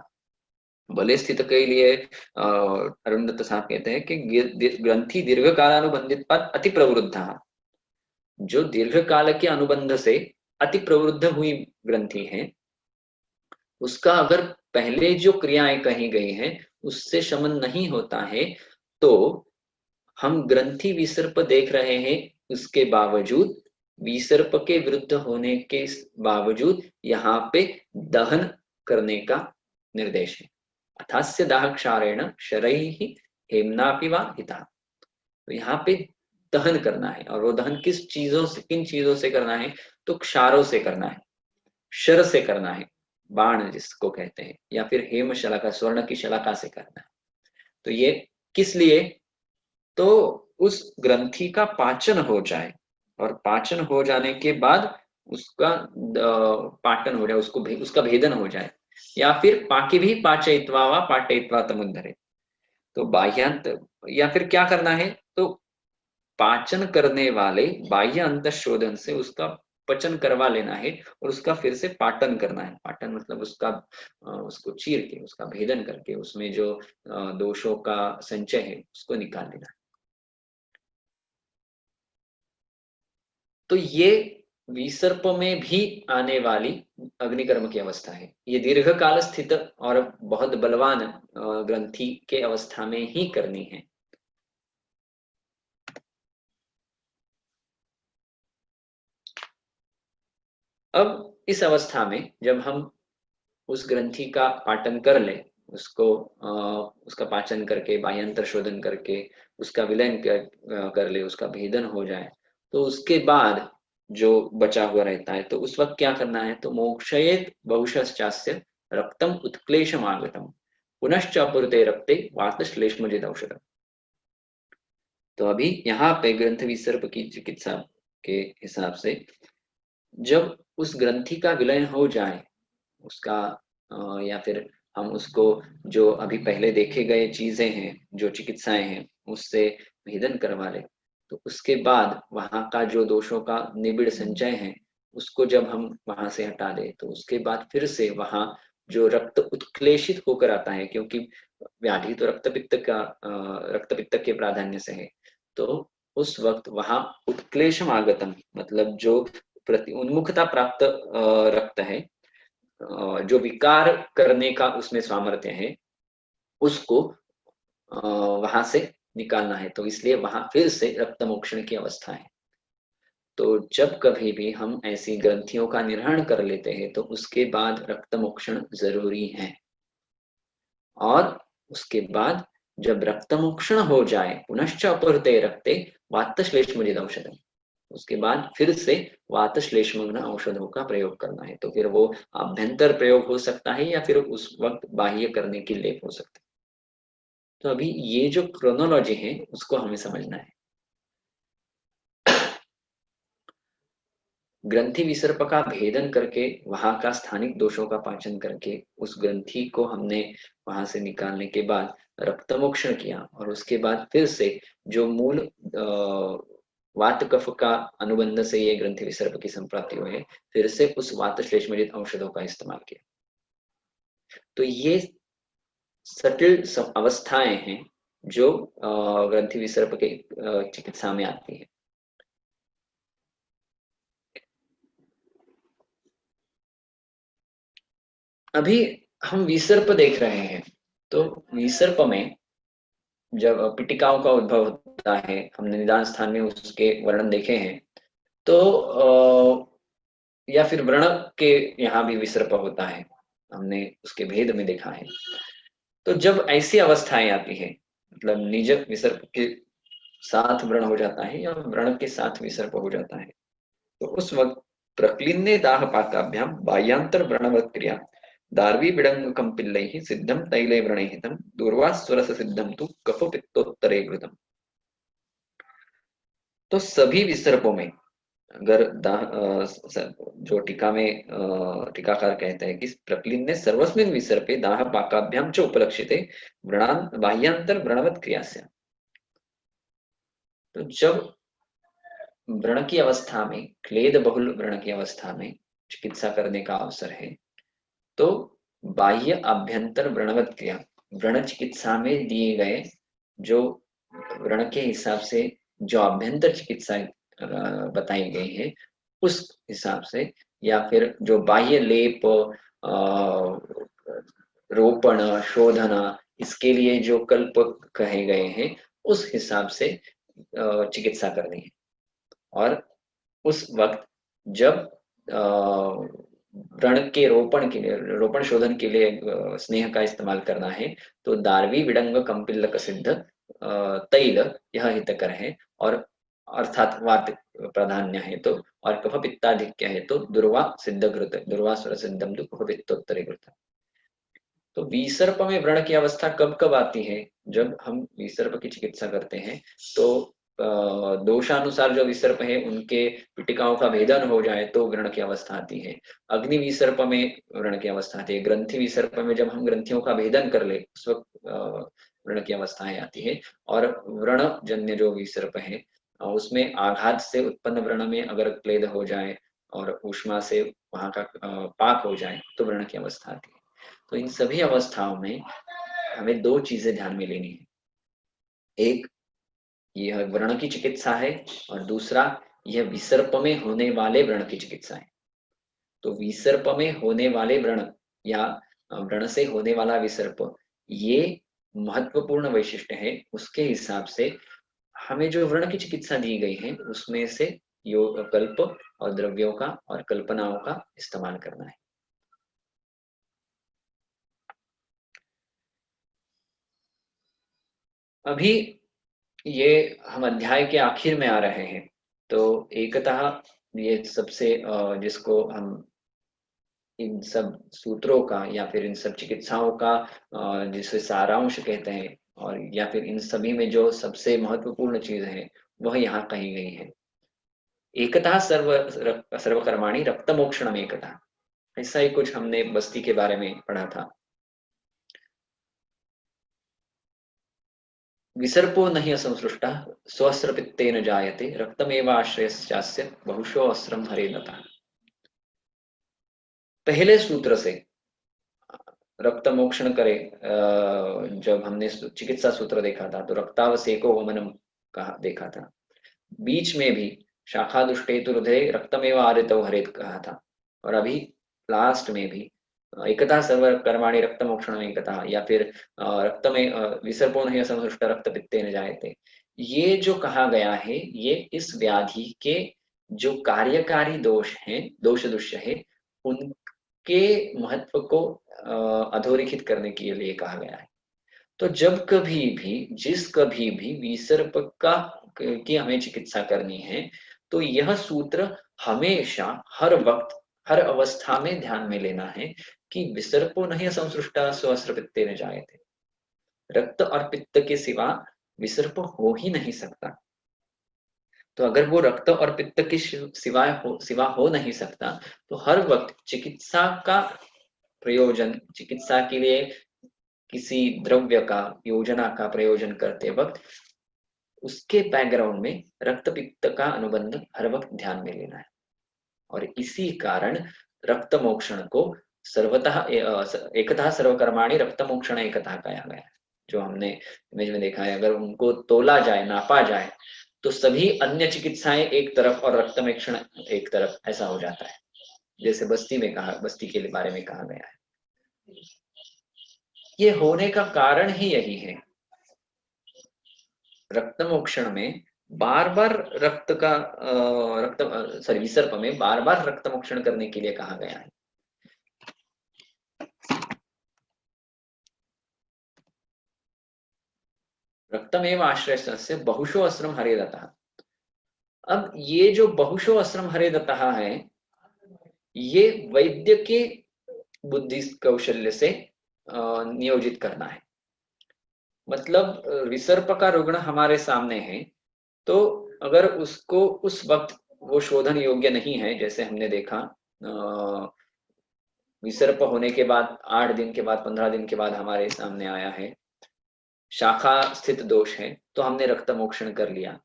बले स्थित के लिए अरुणदत्त साहब कहते हैं कि ग्रंथि दीर्घ कालानुबंधित पर अति प्रवृद्ध, जो दीर्घ काल के अनुबंध से अति प्रवृद्ध हुई ग्रंथि है, उसका अगर पहले जो क्रियाएं कही गई हैं उससे शमन नहीं होता है, तो हम ग्रंथि विसर्प देख रहे हैं, उसके बावजूद, विसर्प के विरुद्ध होने के बावजूद यहाँ पे दहन करने का निर्देश है। अथास्य दाह क्षारेण शरैः हेम्नापि वा हितः, तो यहाँ पे दहन करना है। और वो दहन किस चीजों से, किन चीजों से करना है, तो क्षारों से करना है, शर से करना है, बाण जिसको कहते हैं, या फिर हेम शलाका, स्वर्ण की शलाका से करना है। तो ये किस लिए, तो उस ग्रंथि का पाचन हो जाए, और पाचन हो जाने के बाद उसका पाटन हो जाए, उसको उसका भेदन हो जाए, या फिर पाके भी पाचयित्वा वा पाटयित्वा तमुद्धरे। तो बाह्यांत, या फिर क्या करना है, तो पाचन करने वाले बाह्य अंतःशोधन से उसका पचन करवा लेना है, और उसका फिर से पाटन करना है। पाटन मतलब उसका उसको चीर के, उसका भेदन करके, उसमें जो दोषों का संचय है उसको निकाल लेना है। तो ये विसर्प में भी आने वाली अग्निकर्म की अवस्था है। ये दीर्घ काल स्थित और बहुत बलवान ग्रंथि के अवस्था में ही करनी है। अब इस अवस्था में जब हम उस ग्रंथि का पाटन कर ले, उसको उसका पाचन करके, बाह्यंतर शोधन करके, उसका विलयन कर ले, उसका भेदन हो जाए, तो उसके बाद जो बचा हुआ रहता है, तो उस वक्त क्या करना है, तो मोक्षयेत बहुशश्चास्य रक्तम उत्क्लेशम आगतम पुनश्च अपूर्ते रक्ते वातश्लेष्मजित औषधम। तो अभी यहाँ पे ग्रंथ विसर्प की चिकित्सा के हिसाब से जब उस ग्रंथि का विलय हो जाए, उसका या फिर हम उसको जो अभी पहले देखे गए चीजें हैं, जो चिकित्साएं हैं, उससे भेदन करवा ले, तो उसके बाद वहां का जो दोषों का निबिड़ संचय है, उसको जब हम वहां से हटा दें, तो उसके बाद फिर से वहां जो रक्त उत्क्लेशित होकर आता है, क्योंकि व्याधि तो रक्त पित्त के प्राधान्य से है, तो उस वक्त वहां उत्क्लेशम आगतम, मतलब जो प्रति उन्मुखता प्राप्त रक्त है, जो विकार करने का उसमें सामर्थ्य है, उसको वहां से निकालना है। तो इसलिए वहां फिर से रक्त मोक्षण की अवस्था है। तो जब कभी भी हम ऐसी ग्रंथियों का निर्हरण कर लेते हैं, तो उसके बाद रक्त मोक्षण जरूरी है। और उसके बाद जब रक्त मोक्षण हो जाए, पुनश्च अपहृते रक्ते वातश्लेष्मजित औषधम, उसके बाद फिर से वात श्लेष्मग्न औषधों का प्रयोग करना है। तो फिर वो आभ्यंतर प्रयोग हो सकता है या फिर उस वक्त बाह्य करने की लेप हो सकता है। तो अभी ये जो क्रोनोलॉजी है उसको हमें समझना है। ग्रंथि विसर्प का भेदन करके वहां का स्थानिक दोषों का पाचन करके उस ग्रंथि को हमने वहां से निकालने के बाद रक्तमोक्षण किया, और उसके बाद फिर से जो मूल वात कफ का अनुबंध से ये ग्रंथि विसर्प की संप्राप्ति हुई है, फिर से उस वात श्लेष्मजित औषधों का इस्तेमाल किया। तो ये सटिल अवस्थाएं हैं जो ग्रंथि विसर्प के चिकित्सा में आती है। अभी हम विसर्प देख रहे हैं, तो विसर्प में जब पिटिकाओं का उद्भव होता है, हमने निदान स्थान में उसके वर्णन देखे हैं, तो या फिर व्रण के यहाँ भी विसर्प होता है, हमने उसके भेद में देखा है। तो जब ऐसी अवस्थाएं आती है, मतलब निज विसर्प के साथ व्रण हो जाता है या व्रण के साथ विसर्प हो जाता है, तो उस वक्त प्रक्लिन्ने दाह पाकाभ्याम बाह्यांतर व्रणवत् क्रिया दार्वी बिडंग कंपिल्लैः सिद्धम तैले व्रणैहितम दूर्वास्वरस सिद्धम तु कफ पित्तोत्तरे घृतम। तो सभी विसर्पों में अगर जो टीका में टीकाकार कहते हैं कि प्रक्लिन्ने सर्वस्मिन् विसर्पे दाह पाकाभ्याम च उपलक्षिते व्रणान बाह्यांतर व्रणवत् क्रियास्या। तो जब व्रण की अवस्था में, क्लेद बहुल व्रण की अवस्था में चिकित्सा करने का अवसर है, तो बाह्य आभ्यंतर व्रणवत क्रिया, व्रण चिकित्सा में दिए गए जो व्रण के हिसाब से जो आभ्यंतर चिकित्सा बताई गई है, उस हिसाब से, या फिर जो बाह्य लेप, रोपण, शोधना, इसके लिए जो कल्प कहे गए हैं, उस हिसाब से चिकित्सा करनी है। और उस वक्त जब व्रण के रोपण के लिए, रोपण शोधन के लिए स्नेह का इस्तेमाल करना है, तो दार्वी विडंग कंपिल्लक सिद्ध तैल यह हितकर है, और अर्थात वात प्राधान्य है तो, और कफ पित्ताधिक्य है तो दुर्वा सिद्ध घृत, दुर्वा स्वर सिद्धम तो कफ पित्तोत्तरे घृत। तो विसर्प में व्रण की अवस्था कब कब आती है? जब हम विसर्प की चिकित्सा करते हैं, तो दोषानुसार जो विसर्प है उनके पिटिकाओं का भेदन हो जाए तो व्रण की अवस्था आती है। अग्नि विसर्प में व्रण की अवस्था आती है। ग्रंथि विसर्प में जब हम ग्रंथियों का भेदन कर ले, उस वक्त व्रण की अवस्थाएं आती है। और व्रण जन्य जो विसर्प है, उसमें आघात से उत्पन्न व्रण में अगर क्लेद हो जाए और ऊष्मा से वहां का पाक हो जाए, तो व्रण की अवस्था आती है। तो इन सभी अवस्थाओं में हमें दो चीजें ध्यान में लेनी है। एक, यह व्रण की चिकित्सा है, और दूसरा यह विसर्प में होने वाले व्रण की चिकित्सा है। तो विसर्प में होने वाले व्रण या व्रण से होने वाला विसर्प, ये महत्वपूर्ण वैशिष्ट्य है। उसके हिसाब से हमें जो व्रण की चिकित्सा दी गई है, उसमें से योग कल्प और द्रव्यों का और कल्पनाओं का इस्तेमाल करना है। अभी ये हम अध्याय के आखिर में आ रहे हैं, तो एकतः ये सबसे जिसको हम इन सब सूत्रों का या फिर इन सब चिकित्साओं का जिसे सारांश कहते हैं, और या फिर इन सभी में जो सबसे महत्वपूर्ण चीज है वह यहाँ कही गई है। एकता सर्वकर्माणि रक्तमोक्षणम एकता, ऐसा ही कुछ हमने बस्ती के बारे में पढ़ा था। विसर्पो नहीं असंसृष्टा स्वस्त्र पित्तेन जायते रक्तमेव आश्रयस्यास्य बहुशो अस्त्रम हरेनता। पहले सूत्र से रक्त मोक्षण करे, जब हमने चिकित्सा सूत्र देखा था तो रक्तावसेको वमनम कहा देखा था। बीच में भी शाखा दुष्टे तो हृदय रक्तमेव आरितो हरेत कहा था। और अभी लास्ट में भी एकता सर्व कर्माणि रक्त मोक्षण एकता, या फिर रक्त में विसर्पो नहीं असंसृष्ट रक्त पित्ते न जायते, ये जो कहा गया है ये इस व्याधि के जो कार्यकारी दोष हैं, दोष दुष्य है, उनके महत्व को अधोरेखित करने के लिए कहा गया है। तो जब कभी भी कभी भी विसर्प का की हमें चिकित्सा करनी है तो यह सूत्र हमेशा हर वक्त हर अवस्था में ध्यान में लेना है कि विसर्पो नहीं संसृष्टा स्वस्त्र पित्ते न जायते, रक्त और पित्त के सिवा विसर्प हो ही नहीं सकता। तो अगर वो रक्त और पित्त के सिवा हो नहीं सकता तो हर वक्त चिकित्सा का प्रयोजन, चिकित्सा के लिए किसी द्रव्य का योजना का प्रयोजन करते वक्त उसके बैकग्राउंड में रक्त पित्त का अनुबंध हर वक्त ध्यान में लेना है। और इसी कारण रक्त मोक्षण को सर्वतः एकतः सर्वकर्माणि रक्त मोक्षण एकतः कहा गया है। जो हमने इमेज में देखा है, अगर उनको तोला जाए, नापा जाए तो सभी अन्य चिकित्साएं एक तरफ और रक्त मोक्षण एक तरफ, ऐसा हो जाता है। जैसे बस्ती के बारे में कहा गया है। ये होने का कारण ही यही है। रक्त मोक्षण में बार बार विसर्प में बार बार रक्त मोक्षण करने के लिए कहा गया है। रक्तमेव आश्रयस्य बहुशो अस्त्रम हरेदतः। अब ये जो बहुशो अस्त्रम हरेदतः है, ये वैद्य के बुद्धि कौशल्य से नियोजित करना है। मतलब विसर्प का रुग्ण हमारे सामने है तो अगर उसको उस वक्त वो शोधन योग्य नहीं है, जैसे हमने देखा विसर्प होने के बाद 8 दिन के बाद 15 दिन के बाद हमारे सामने आया है, शाखा स्थित दोष है, तो हमने रक्त मोक्षण कर लिया।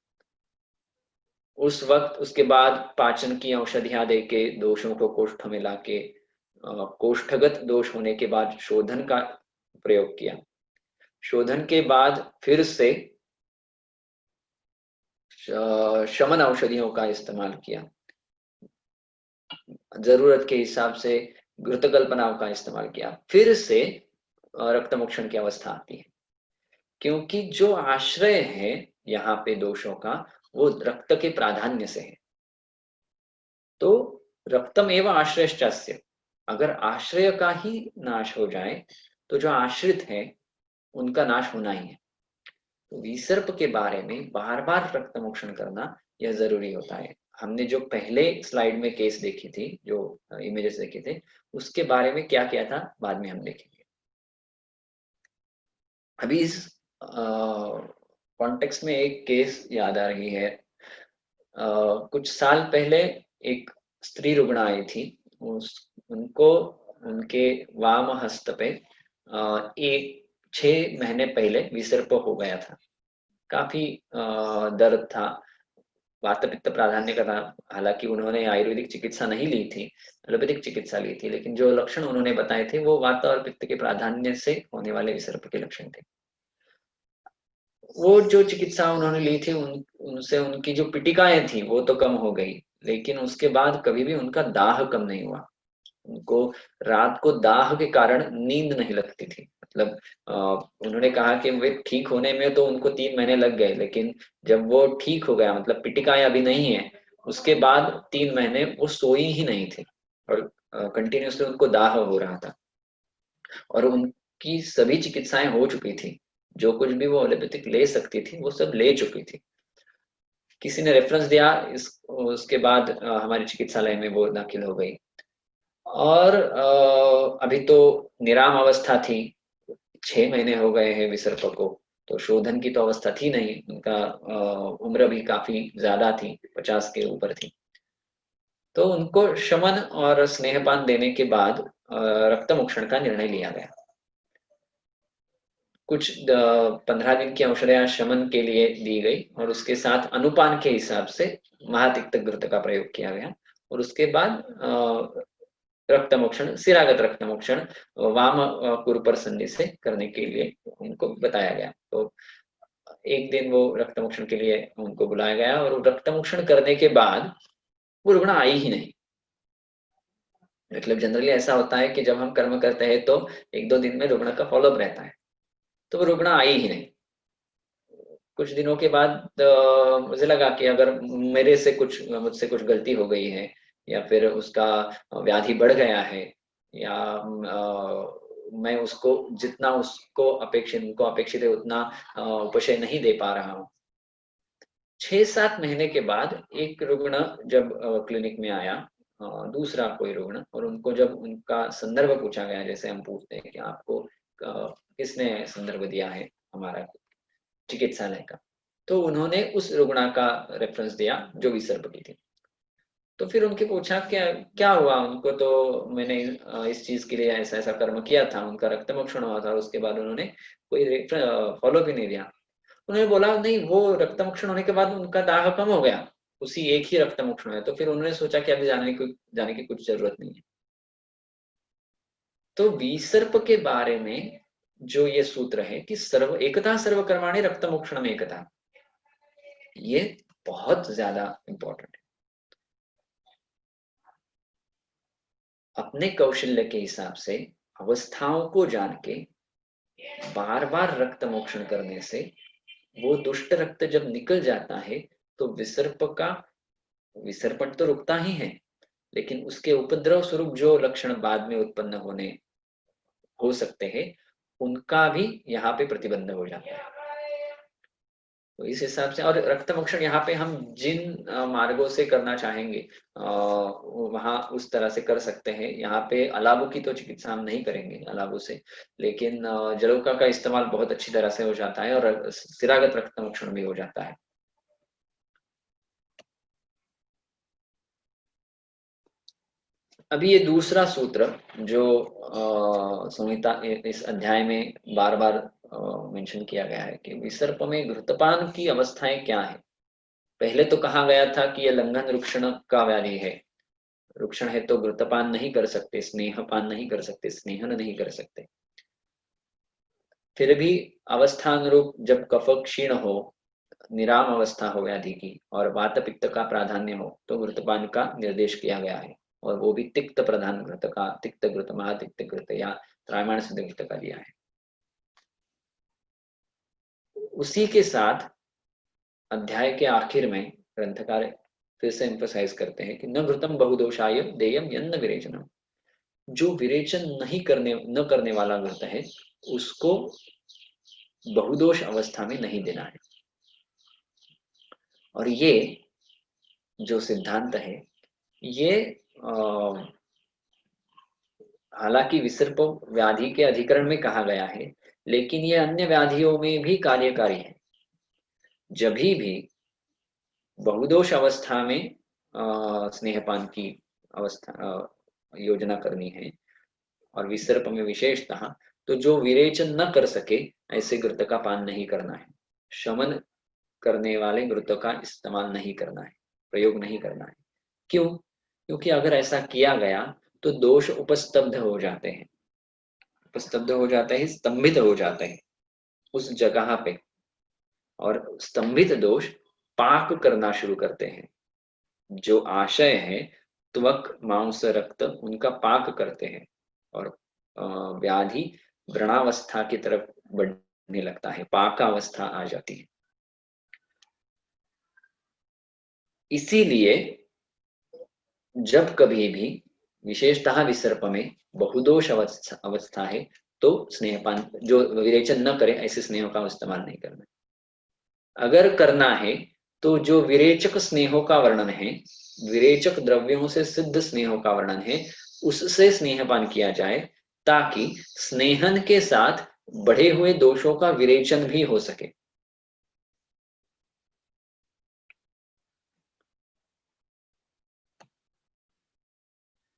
उस वक्त उसके बाद पाचन की औषधियां दे के दोषों को कोष्ठ में लाके कोष्ठगत दोष होने के बाद शोधन का प्रयोग किया। शोधन के बाद फिर से शमन औषधियों का इस्तेमाल किया, जरूरत के हिसाब से घृत कल्पनाओं का इस्तेमाल किया, फिर से रक्त मोक्षण की अवस्था आती है। क्योंकि जो आश्रय है यहाँ पे दोषों का वो रक्त के प्राधान्य से है। तो रक्तम एवं आश्रयश्चास्य, अगर आश्रय का ही नाश हो जाए तो जो आश्रित है उनका नाश होना ही है। तो विसर्प के बारे में बार बार रक्त मोक्षण करना यह जरूरी होता है। हमने जो पहले स्लाइड में केस देखी थी, जो इमेजेस देखे थे, उसके बारे में क्या किया था बाद में हम देखेंगे। अभी इस कॉन्टेक्स्ट में एक केस याद आ रही है। कुछ साल पहले एक स्त्री रुग्ण आई थी, उनको उनके वाम हस्त पे 6 महीने पहले विसर्प हो गया था। काफी दर्द था, वात पित्त प्राधान्य का था। हालांकि उन्होंने आयुर्वेदिक चिकित्सा नहीं ली थी, एलोपैथिक चिकित्सा ली थी, लेकिन जो लक्षण उन्होंने बताए थे वो वात और पित्त के प्राधान्य से होने वाले विसर्प के लक्षण थे। वो जो चिकित्सा उन्होंने ली थी उनसे उनकी जो पिटिकाएं थी वो तो कम हो गई, लेकिन उसके बाद कभी भी उनका दाह कम नहीं हुआ। उनको रात को दाह के कारण नींद नहीं लगती थी। मतलब उन्होंने कहा कि वे ठीक होने में तो उनको 3 महीने लग गए, लेकिन जब वो ठीक हो गया, मतलब पिटिकाएं अभी नहीं है, उसके बाद 3 महीने वो सोई ही नहीं थी और कंटिन्यूसली उनको दाह हो रहा था। और उनकी सभी चिकित्साएं हो चुकी थी, जो कुछ भी वो एलोपैथिक ले सकती थी वो सब ले चुकी थी। किसी ने रेफरेंस दिया, उसके बाद हमारे चिकित्सालय में वो दाखिल हो गई। और अभी तो निराम अवस्था थी, 6 महीने हो गए हैं विसर्प को, तो शोधन की तो अवस्था थी नहीं, उनका उम्र भी काफी ज्यादा थी, 50 के ऊपर थी। तो उनको शमन और स्नेहपान देने के बाद रक्तमोक्षण का निर्णय लिया गया। कुछ 15 दिन की औषधियां शमन के लिए दी गई और उसके साथ अनुपान के हिसाब से महातिक्त घृत का प्रयोग किया गया और उसके बाद रक्तमोक्षण, शिरागत रक्तमोक्षण वाम कुरुपर संधि से करने के लिए उनको बताया गया। तो एक दिन वो रक्तमोक्षण के लिए उनको बुलाया गया और रक्तमोक्षण करने के बाद वो रुग्ण आई ही नहीं। मतलब जनरली ऐसा होता है कि जब हम कर्म करते हैं तो 1-2 दिन में रुग्ण का फॉलोअप रहता है, तो वो रुग्ण आई ही नहीं। कुछ दिनों के बाद मुझे लगा कि अगर मुझसे कुछ गलती हो गई है या फिर उसका व्याधि बढ़ गया है या मैं उसको जितना उनको अपेक्षित है उतना उपशय नहीं दे पा रहा हूँ। 6-7 महीने के बाद एक रुग्ण जब क्लिनिक में आया, दूसरा कोई रुग्ण, और उनको जब उनका संदर्भ पूछा गया, जैसे हम पूछते हैं कि आपको किसने संदर्भ दिया है हमारा चिकित्सालय का, तो उन्होंने उस रुग्णा का रेफरेंस दिया जो विसर्प की थी। तो फिर उनके पूछा क्या क्या हुआ, उनको तो मैंने इस चीज के लिए ऐसा ऐसा कर्म किया था, उनका रक्तमोक्षण हुआ था और उसके बाद उन्होंने कोई फॉलो भी नहीं दिया। उन्होंने बोला नहीं, वो रक्तमोक्षण होने के बाद उनका दाह कम हो गया, उसी एक ही रक्तमोक्षण है। तो फिर उन्होंने सोचा कि अभी जाने की कुछ जरूरत नहीं है। तो विसर्प के बारे में जो ये सूत्र है कि एकता सर्वकर्माणि रक्तमोक्षण में एकता, ये बहुत ज्यादा इंपॉर्टेंट है। अपने कौशल्य के हिसाब से अवस्थाओं को जान के बार बार रक्त मोक्षण करने से वो दुष्ट रक्त जब निकल जाता है तो विसर्पण तो रुकता ही है, लेकिन उसके उपद्रव स्वरूप जो लक्षण बाद में उत्पन्न हो सकते हैं, उनका भी यहाँ पे प्रतिबंध हो जाता है। तो इस हिसाब से, और रक्त मोक्षण यहाँ पे हम जिन मार्गों से करना चाहेंगे वहां उस तरह से कर सकते हैं। यहाँ पे अलाबों की तो चिकित्सा हम नहीं करेंगे अलाबों से, लेकिन जलोका का इस्तेमाल बहुत अच्छी तरह से हो जाता है और शिरागत रक्त मोक्षण भी हो जाता है। अभी ये दूसरा सूत्र जो संहिता इस अध्याय में बार बार मेंशन किया गया है कि विसर्प में घृतपान की अवस्थाएं क्या है। पहले तो कहा गया था कि यह लंघन रुक्षण का व्याधि है, रुक्षण है तो घृतपान नहीं कर सकते, स्नेहपान नहीं कर सकते, स्नेहन नहीं कर सकते। फिर भी अवस्थानुरूप जब कफ क्षीण हो, निराम अवस्था हो व्याधि की और वात पित्त का प्राधान्य हो तो घृतपान का निर्देश किया गया है, और वो भी तिक्त प्रधान घृत का, तिक्त घृत, महातिक्त घृत या त्रायमाण सिद्ध घृत का दिया है। उसी के साथ अध्याय के आखिर में ग्रंथकार फिर से एम्फसाइज करते हैं कि न घृतम बहुदोषाय देयम यन्न विरेचनम। जो विरेचन न करने वाला घृत है उसको बहुदोष अवस्था में नहीं देना है। और ये जो सिद्धांत है ये हालांकि विसर्प व्याधि के अधिकरण में कहा गया है, लेकिन ये अन्य व्याधियों में भी कार्यकारी है। जब भी बहुदोष अवस्था में स्नेहपान की अवस्था योजना करनी है और विसर्प में विशेषतः, तो जो विरेचन न कर सके ऐसे घृत का पान नहीं करना है, शमन करने वाले घृत का इस्तेमाल नहीं करना है, प्रयोग नहीं करना है। क्यों? क्योंकि अगर ऐसा किया गया तो दोष उपस्तब्ध हो जाते हैं, स्तंभित हो जाते हैं उस जगह पे, और स्तंभित दोष पाक करना शुरू करते हैं। जो आशय है त्वक मांस रक्त उनका पाक करते हैं और व्याधि व्रणावस्था की तरफ बढ़ने लगता है, पाकावस्था आ जाती है। इसीलिए जब कभी भी विशेषतः विसर्प में बहुदोष अवस्था है तो स्नेहपान, जो विरेचन न करे ऐसे स्नेहों का इस्तेमाल नहीं करना। अगर करना है तो जो विरेचक स्नेहों का वर्णन है, विरेचक द्रव्यों से सिद्ध स्नेहों का वर्णन है, उससे स्नेहपान किया जाए ताकि स्नेहन के साथ बढ़े हुए दोषों का विरेचन भी हो सके।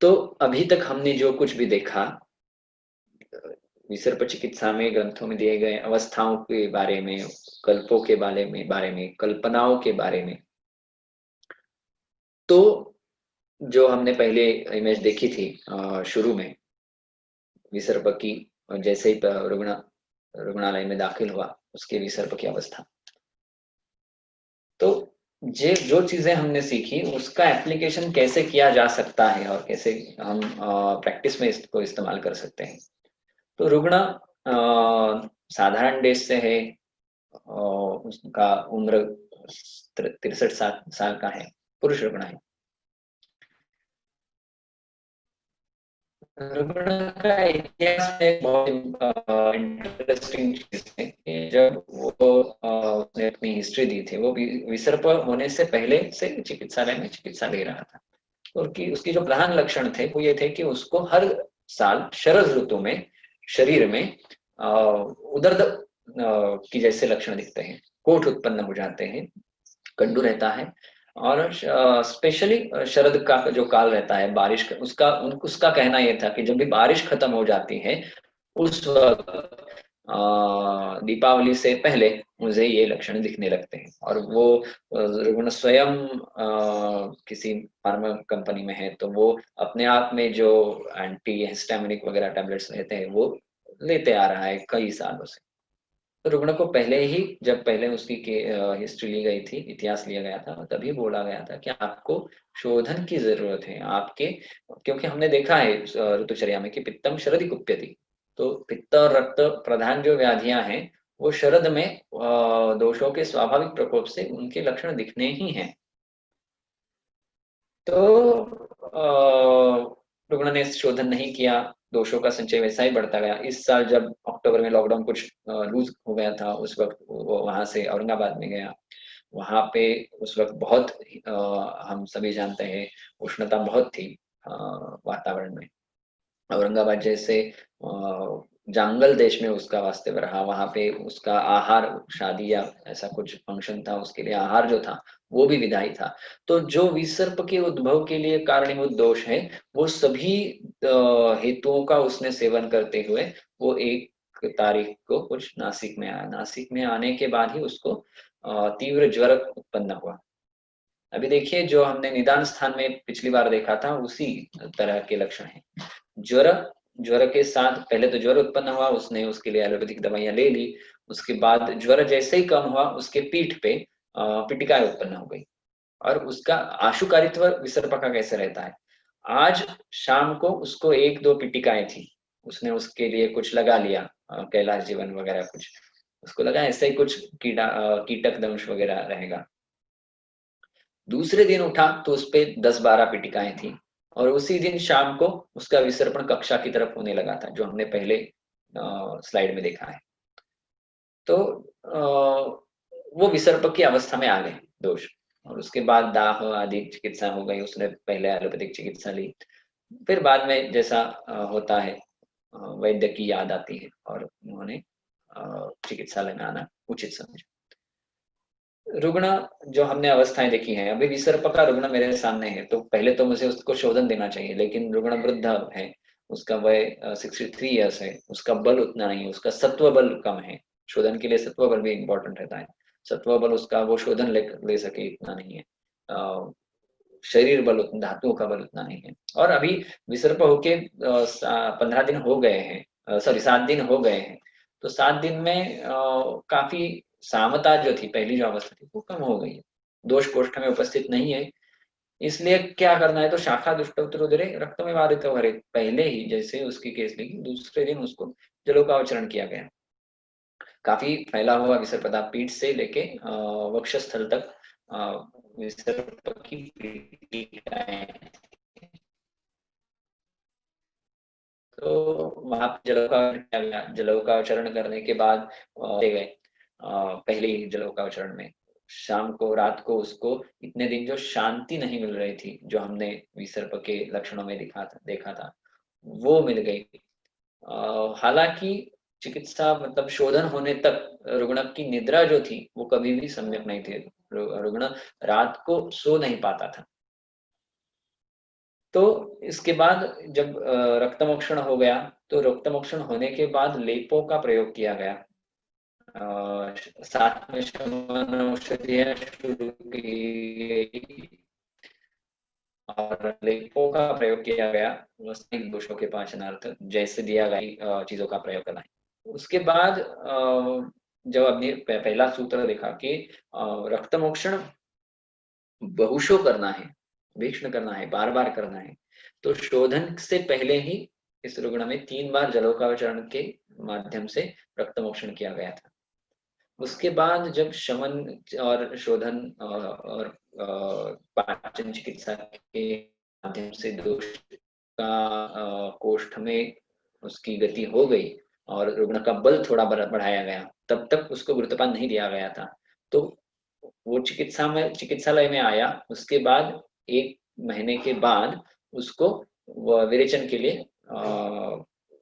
तो अभी तक हमने जो कुछ भी देखा विसर्प चिकित्सा में ग्रंथों में दिए गए अवस्थाओं के बारे में, कल्पों के बारे में, कल्पनाओं के बारे में, तो जो हमने पहले इमेज देखी थी शुरू में विसर्प की, जैसे ही रुग्णालय में दाखिल हुआ उसके विसर्प की अवस्था, तो जे जो चीजें हमने सीखी उसका एप्लीकेशन कैसे किया जा सकता है और कैसे हम प्रैक्टिस में इसको इस्तेमाल कर सकते हैं। तो रुग्ण साधारण देश से है, उसका उम्र 63 साल का है, पुरुष रुग्ण है। रुग्ण का इतिहास में बहुत इंटरेस्टिंग चीज है कि जब वो उसने अपनी हिस्ट्री दी थी, वो विसर्प होने से पहले से चिकित्सालय में चिकित्सा ले रहा था। और कि उसके जो प्रधान लक्षण थे वो ये थे कि उसको हर साल शरद ऋतु में शरीर में उदर्द की जैसे लक्षण दिखते हैं, कोठ उत्पन्न हो जाते हैं, कंडू रहता है। और स्पेशली शरद का जो काल रहता है बारिश का, उसका कहना ये था कि जब भी बारिश खत्म हो जाती है उस वक्त दीपावली से पहले मुझे ये लक्षण दिखने लगते हैं। और वो रुग्ण स्वयं किसी फार्मा कंपनी में है तो वो अपने आप में जो एंटी हिस्टामिनिक वगैरह टैबलेट्स लेते हैं वो लेते आ रहा है कई सालों से। तो रुग्ण को पहले ही, जब पहले उसकी हिस्ट्री ली गई थी, इतिहास लिया गया था, तभी बोला गया था कि आपको शोधन की जरूरत है आपके, क्योंकि हमने देखा है ऋतुचर्या में कि पित्तम शरदि कुप्यति, तो पित्त और रक्त प्रधान जो व्याधियां हैं वो शरद में दोषों के स्वाभाविक प्रकोप से उनके लक्षण दिखने ही हैं। तो रुग्ण ने शोधन नहीं किया, दोषों का संचय वैसा ही बढ़ता गया। इस साल जब अक्टूबर में लॉकडाउन कुछ लूज हो गया था, उस वक्त वो वहां से औरंगाबाद में गया। वहां पे उस वक्त बहुत हम सभी जानते हैं उष्णता बहुत थी वातावरण में। औरंगाबाद जैसे जंगल देश में उसका वास्तव्य रहा, वहां पे उसका आहार, शादी या ऐसा कुछ फंक्शन था उसके लिए आहार जो था वो भी विधायी था। तो जो विसर्प के उद्भव के लिए कारणीभूत दोष है वो सभी हेतुओं का उसने सेवन करते हुए वो 1 तारीख को कुछ नासिक में आया। नासिक में आने के बाद ही उसको तीव्र ज्वर उत्पन्न हुआ। अभी देखिए जो हमने निदान स्थान में पिछली बार देखा था उसी तरह के लक्षण हैं। ज्वर, ज्वर के साथ पहले तो ज्वर उत्पन्न हुआ, उसने उसके लिए एलोपैथिक दवाइयां ले ली। उसके बाद ज्वर जैसे ही कम हुआ उसके पीठ पे पिटिकाएं उत्पन्न हो गई। और उसका आशुकारित्व विसर्प का कैसे रहता है, आज शाम को उसको 1-2 पिटिकाएं थी, उसने उसके लिए कुछ लगा लिया, कैलाश जीवन वगैरह कुछ उसको लगा, ऐसे ही कुछ कीटक दंश वगैरह रहेगा। दूसरे दिन उठा तो उसपे 10-12 पिटिकाएं थी। और उसी दिन शाम को उसका विसर्पण कक्षा की तरफ होने लगा था, जो हमने पहले स्लाइड में देखा है। तो वो विसर्प की अवस्था में आ गए दोष। और उसके बाद दाह आदि चिकित्सा हो गई, उसने पहले एलोपैथिक चिकित्सा ली। फिर बाद में जैसा होता है वैद्य की याद आती है और उन्होंने चिकित्सालय में आना उचित समझा। रुग्ण जो हमने अवस्थाएं देखी हैं, अभी विसर्प का रुग्ण मेरे सामने है तो पहले तो मुझे उसको शोधन देना चाहिए, लेकिन रुग्ण वृद्ध है, उसका वय 63 ईयर्स है, उसका बल उतना नहीं है, उसका सत्व बल कम है। शोधन के लिए सत्व बल भी इम्पोर्टेंट रहता है। सत्व बल उसका वो शोधन ले सके इतना नहीं है। शरीर बल धातुओं का बल उतना नहीं है। और अभी विसर्प होके 15 दिन हो गए हैं, सॉरी 7 दिन हो गए हैं। तो 7 दिन में काफी सामता जो थी, पहली जो अवस्था थी वो कम हो गई है, दोष कोष्ठ में उपस्थित नहीं है। इसलिए क्या करना है, तो शाखा दुष्टोत्तरोदरे रक्त में वारित भरे, पहले ही जैसे उसकी केस लिखी दूसरे दिन उसको जलोकावचरण किया गया। काफी फैला हुआ विसर्पता, पीठ से लेके वक्षस्थल तक विसर्प की पीठिकाएं। तो वहां पे जलोकावचरण किया गया। जलोकावचरण करने के बाद गए पहले ही जलोकावचरण में शाम को, रात को उसको इतने दिन जो शांति नहीं मिल रही थी, जो हमने विसर्प के लक्षणों में देखा था, वो मिल गई। हालांकि चिकित्सा मतलब शोधन होने तक रुग्ण की निद्रा जो थी वो कभी भी सम्यक नहीं थी। रुग्ण रात को सो नहीं पाता था। तो इसके बाद जब रक्तमोक्षण हो गया, तो रक्तमोक्षण होने के बाद लेपों का प्रयोग किया गया। साथ में शमन औषधियाँ शुरू की गई और लेपों का प्रयोग किया गया वैज्ञानिक दोषों के पाचनार्थ, जैसे दिया गया चीजों का प्रयोग करना है। उसके बाद जब हमने पहला सूत्र देखा कि रक्तमोक्षण बहुशो करना है, भीक्षण करना है, बार बार करना है, तो शोधन से पहले ही इस रुग्ण में 3 बार जलोकावचरण के माध्यम से रक्तमोक्षण किया गया था। उसके बाद जब शमन और शोधन और पाचन चिकित्सा के माध्यम से दोष का कोष्ठ में उसकी गति हो गई और रुग्ण का बल थोड़ा बढ़ाया गया, तब तक उसको गुरुत्वपान नहीं दिया गया था। तो वो चिकित्सालय में आया, उसके बाद 1 महीने के बाद उसको विरेचन के लिए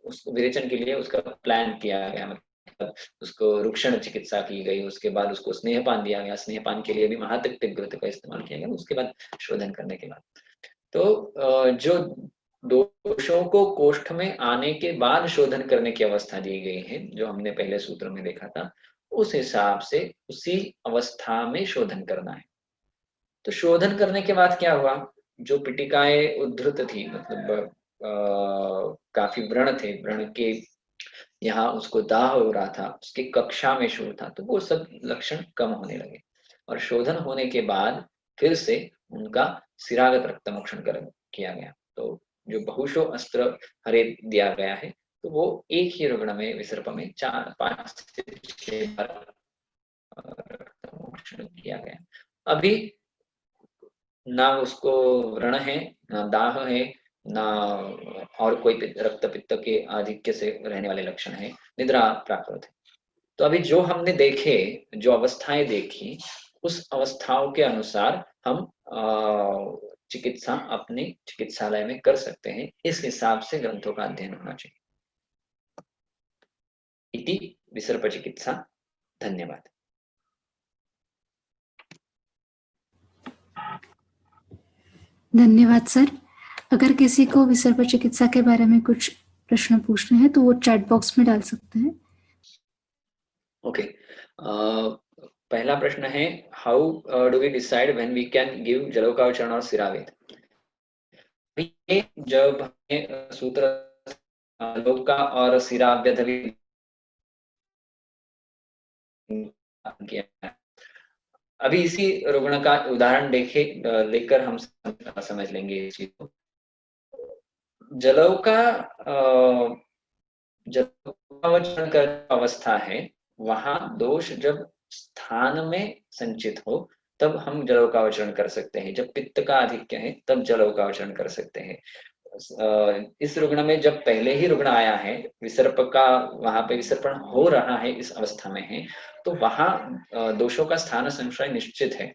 उसको विरेचन के लिए उसका प्लान किया गया। मतलब उसको रुक्षण चिकित्सा की गई, उसके बाद उसको स्नेहपान दिया गया। स्नेहपान के लिए भी महातक्तिक घृत का इस्तेमाल किया गया, उसके बाद शोधन करने के बाद। तो जो दोषों को कोष्ठ में आने के बाद शोधन करने की अवस्था दी गई है, जो हमने पहले सूत्र में देखा था, उस हिसाब से उसी अवस्था में शोधन करना है। तो शोधन करने के बाद क्या हुआ, जो पिटिकाएं उद्धृत थी, मतलब काफी व्रण थे, व्रण के यहाँ उसको दाह हो रहा था, उसकी कक्षा में शोर था, तो वो सब लक्षण कम होने लगे और शोधन होने के बाद फिर से उनका सिरागत रक्तमोक्षण किया गया। तो जो बहुशो अस्त्र हरे दिया गया है, तो वो एक ही रुग्ण में विसर्प में 4-5 से 6 बार रक्तमोक्षण किया गया। अभी ना उसको व्रण है, ना दाह है, ना और कोई रक्त पित्त के आधिक्य से रहने वाले लक्षण है, निद्रा प्राकृत है। तो अभी जो हमने देखे, जो अवस्थाएं देखी, उस अवस्थाओं के अनुसार हम चिकित्सा अपने चिकित्सालय में कर सकते हैं। इस हिसाब से ग्रंथों का अध्ययन होना चाहिए। इति विसर्प चिकित्सा। धन्यवाद। धन्यवाद सर। अगर किसी को विसर्प चिकित्सा के बारे में कुछ प्रश्न पूछने हैं तो वो चैट बॉक्स में डाल सकते हैं। ओके, पहला प्रश्न है, how do we decide when we can give जलोकावचरण और सिरावेद। ये जब हमें सूत्र लोका और सिराव्यधि किया, अभी इसी रुग्ण का उदाहरण लेकर हम समझ लेंगे इस चीज को। जलौका जलोकावचरण का अवस्था है, वहां दोष जब स्थान में संचित हो तब हम जलोकावचरण कर सकते हैं। जब पित्त का आधिक्य है तब जलोकावचरण कर सकते हैं। इस रुग्ण में जब पहले ही रुग्ण आया है, विसर्प का वहां पे विसर्पण हो रहा है, इस अवस्था में है, तो वहां दोषों का स्थान संशय निश्चित है।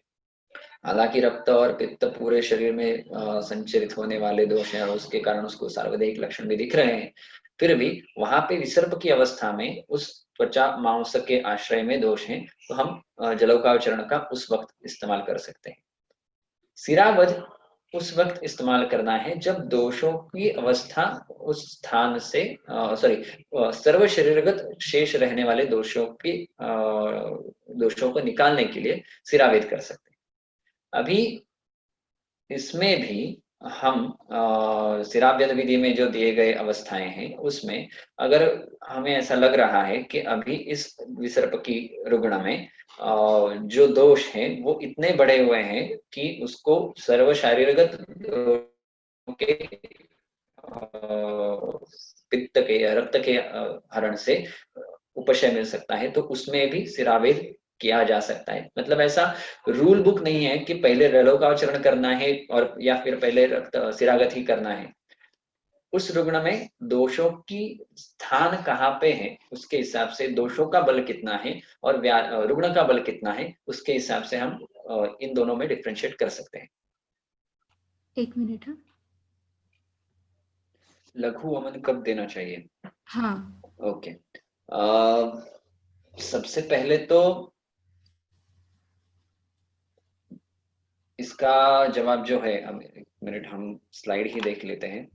हालांकि रक्त और पित्त पूरे शरीर में संचरित होने वाले दोष हैं और उसके कारण उसको सार्वदेहिक लक्षण भी दिख रहे हैं, फिर भी वहां पे विसर्प की अवस्था में उस त्वचा मांस के आश्रय में दोष है, तो हम जलोकावचरण का उस वक्त इस्तेमाल कर सकते हैं। सिरावध उस वक्त इस्तेमाल करना है जब दोषों की अवस्था उस स्थान से सर्व शरीरगत शेष रहने वाले दोषों को निकालने के लिए सिरावेद कर सकते हैं। अभी इसमें भी हम सिराव्यध विधि में जो दिए गए अवस्थाएं हैं, उसमें अगर हमें ऐसा लग रहा है कि अभी इस विसर्प की रुग्ण में जो दोष हैं वो इतने बड़े हुए हैं कि उसको सर्व शारीरगत के पित्त के या रक्त के हरण से उपशय मिल सकता है, तो उसमें भी सिरावेद किया जा सकता है। मतलब ऐसा रूल बुक नहीं है कि पहले रलोकावचरण करना है और या फिर पहले रक्त सिरागत ही करना है। उस रुग्ण में दोषों की स्थान कहाँ पे है, उसके हिसाब से दोषों का बल कितना है और रुग्ण का बल कितना है, उसके हिसाब से हम इन दोनों में डिफ्रेंशिएट कर सकते हैं। 1 मिनट। हाँ, लघु वमन कब देना चाहिए? हाँ। ओके, सबसे पहले तो इसका जवाब जो है, अब एक मिनट हम स्लाइड ही देख लेते हैं।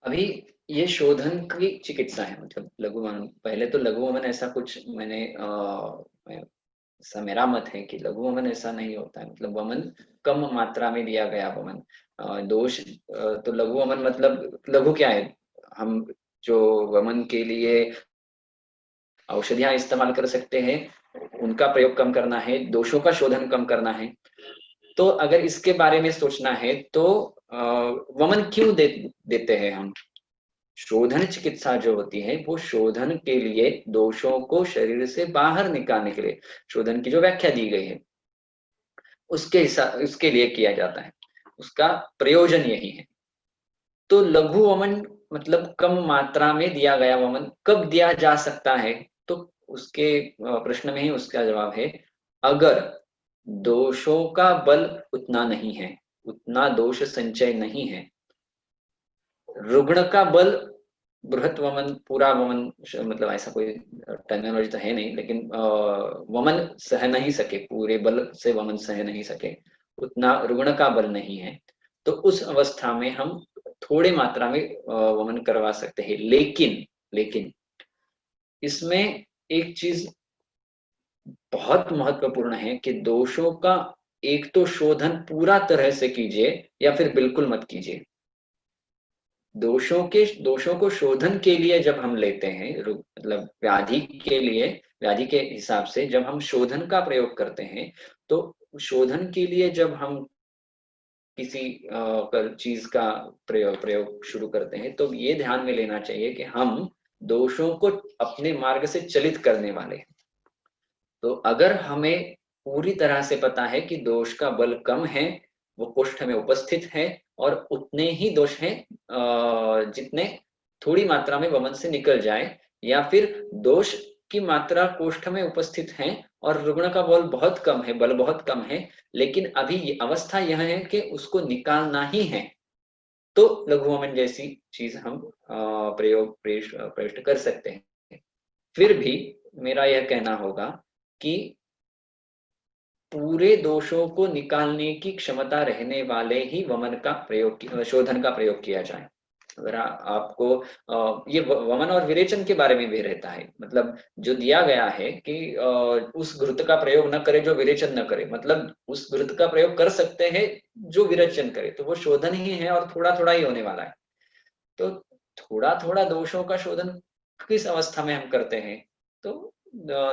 अभी ये शोधन की चिकित्सा है, मतलब लघु वमन। पहले तो लघु वमन ऐसा कुछ ऐसा मेरा मत है कि लघु वमन ऐसा नहीं होता है। मतलब वमन कम मात्रा में दिया गया वमन दोष। तो लघु वमन मतलब लघु क्या है, हम जो वमन के लिए औषधियां इस्तेमाल कर सकते हैं उनका प्रयोग कम करना है, दोषों का शोधन कम करना है। तो अगर इसके बारे में सोचना है तो वमन क्यों देते हैं हम। शोधन चिकित्सा जो होती है वो शोधन के लिए, दोषों को शरीर से बाहर निकालने के लिए, शोधन की जो व्याख्या दी गई है उसके लिए किया जाता है। उसका प्रयोजन यही है। तो लघु वमन मतलब कम मात्रा में दिया गया वमन कब दिया जा सकता है, तो उसके प्रश्न में ही उसका जवाब है, अगर दोषों का बल उतना नहीं है, उतना दोष संचय नहीं है, रुग्ण का बल बृहत वमन, पूरा वमन, मतलब ऐसा कोई टर्मिनोलॉजी तो है नहीं, लेकिन वमन सह नहीं सके, पूरे बल से वमन सह नहीं सके, उतना रुग्ण का बल नहीं है, तो उस अवस्था में हम थोड़े मात्रा में वमन करवा सकते हैं। लेकिन लेकिन इसमें एक चीज बहुत महत्वपूर्ण है कि दोषों का एक तो शोधन पूरा तरह से कीजिए या फिर बिल्कुल मत कीजिए। दोषों को शोधन के लिए जब हम लेते हैं, मतलब व्याधि के लिए, व्याधि के हिसाब से जब हम शोधन का प्रयोग करते हैं, तो शोधन के लिए जब हम किसी चीज का प्रयोग शुरू करते हैं तो ये ध्यान में लेना चाहिए कि हम दोषों को अपने मार्ग से चलित करने वाले हैं। तो अगर हमें पूरी तरह से पता है कि दोष का बल कम है, वो कोष्ठ में उपस्थित है और उतने ही दोष हैं जितने थोड़ी मात्रा में वमन से निकल जाए, या फिर दोष की मात्रा कोष्ठ में उपस्थित है और रुग्ण का बल बहुत कम है, बल बहुत कम है, लेकिन अभी अवस्था यह है कि उसको निकालना ही है, तो लघु वमन जैसी चीज हम प्रयोग प्रविष्ट कर सकते हैं। फिर भी मेरा यह कहना होगा कि पूरे दोषों को निकालने की क्षमता रहने वाले ही वमन का प्रयोग, शोधन का प्रयोग किया जाए। अगर आपको ये वमन और विरेचन के बारे में भी रहता है, मतलब जो दिया गया है कि उस घृत का प्रयोग न करे जो विरेचन न करे, मतलब उस घृत का प्रयोग कर सकते हैं जो विरेचन करे, तो वो शोधन ही है और थोड़ा थोड़ा ही होने वाला है। तो थोड़ा थोड़ा दोषों का शोधन किस अवस्था में हम करते हैं, तो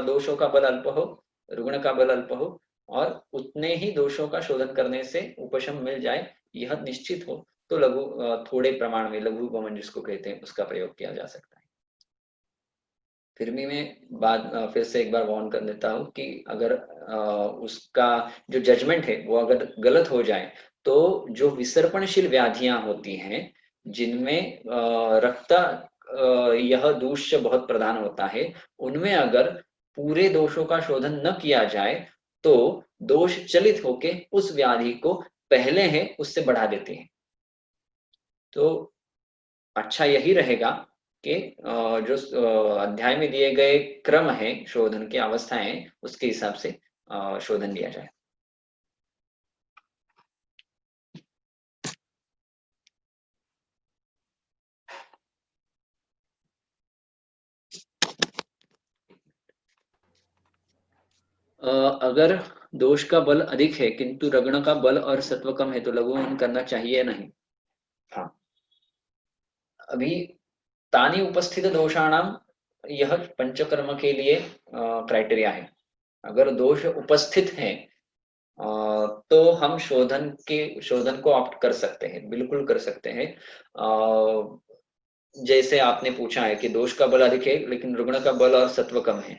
दोषों का बल अल्प हो, रुग्ण का बल अल्प हो और उतने ही दोषों का शोधन करने से उपशम मिल जाए, यह निश्चित हो, तो थोड़े प्रमाण में लघु वमन जिसको कहते हैं उसका प्रयोग किया जा सकता है। फिर भी मैं फिर से एक बार वार्न कर देता हूँ कि अगर उसका जो जजमेंट है वो अगर गलत हो जाए, तो जो विसर्पणशील व्याधियां होती हैं जिनमें रक्त यह दूष्य बहुत प्रधान होता है, उनमें अगर पूरे दोषों का शोधन न किया जाए तो दोष चलित होके उस व्याधि को पहले है उससे बढ़ा देते हैं। तो अच्छा यही रहेगा कि जो अध्याय में दिए गए क्रम है, शोधन की अवस्थाएं, उसके हिसाब से शोधन दिया जाए। अगर दोष का बल अधिक है किंतु रगण का बल और सत्व कम है तो लघु वमन करना चाहिए या नहीं। हाँ, अभी तानी उपस्थित दोषाणाम यह पंचकर्म के लिए क्राइटेरिया है। अगर दोष उपस्थित है तो हम शोधन को ऑप्ट कर सकते हैं, बिल्कुल कर सकते हैं। जैसे आपने पूछा है कि दोष का बल अधिक है लेकिन रुग्ण का बल और सत्व कम है,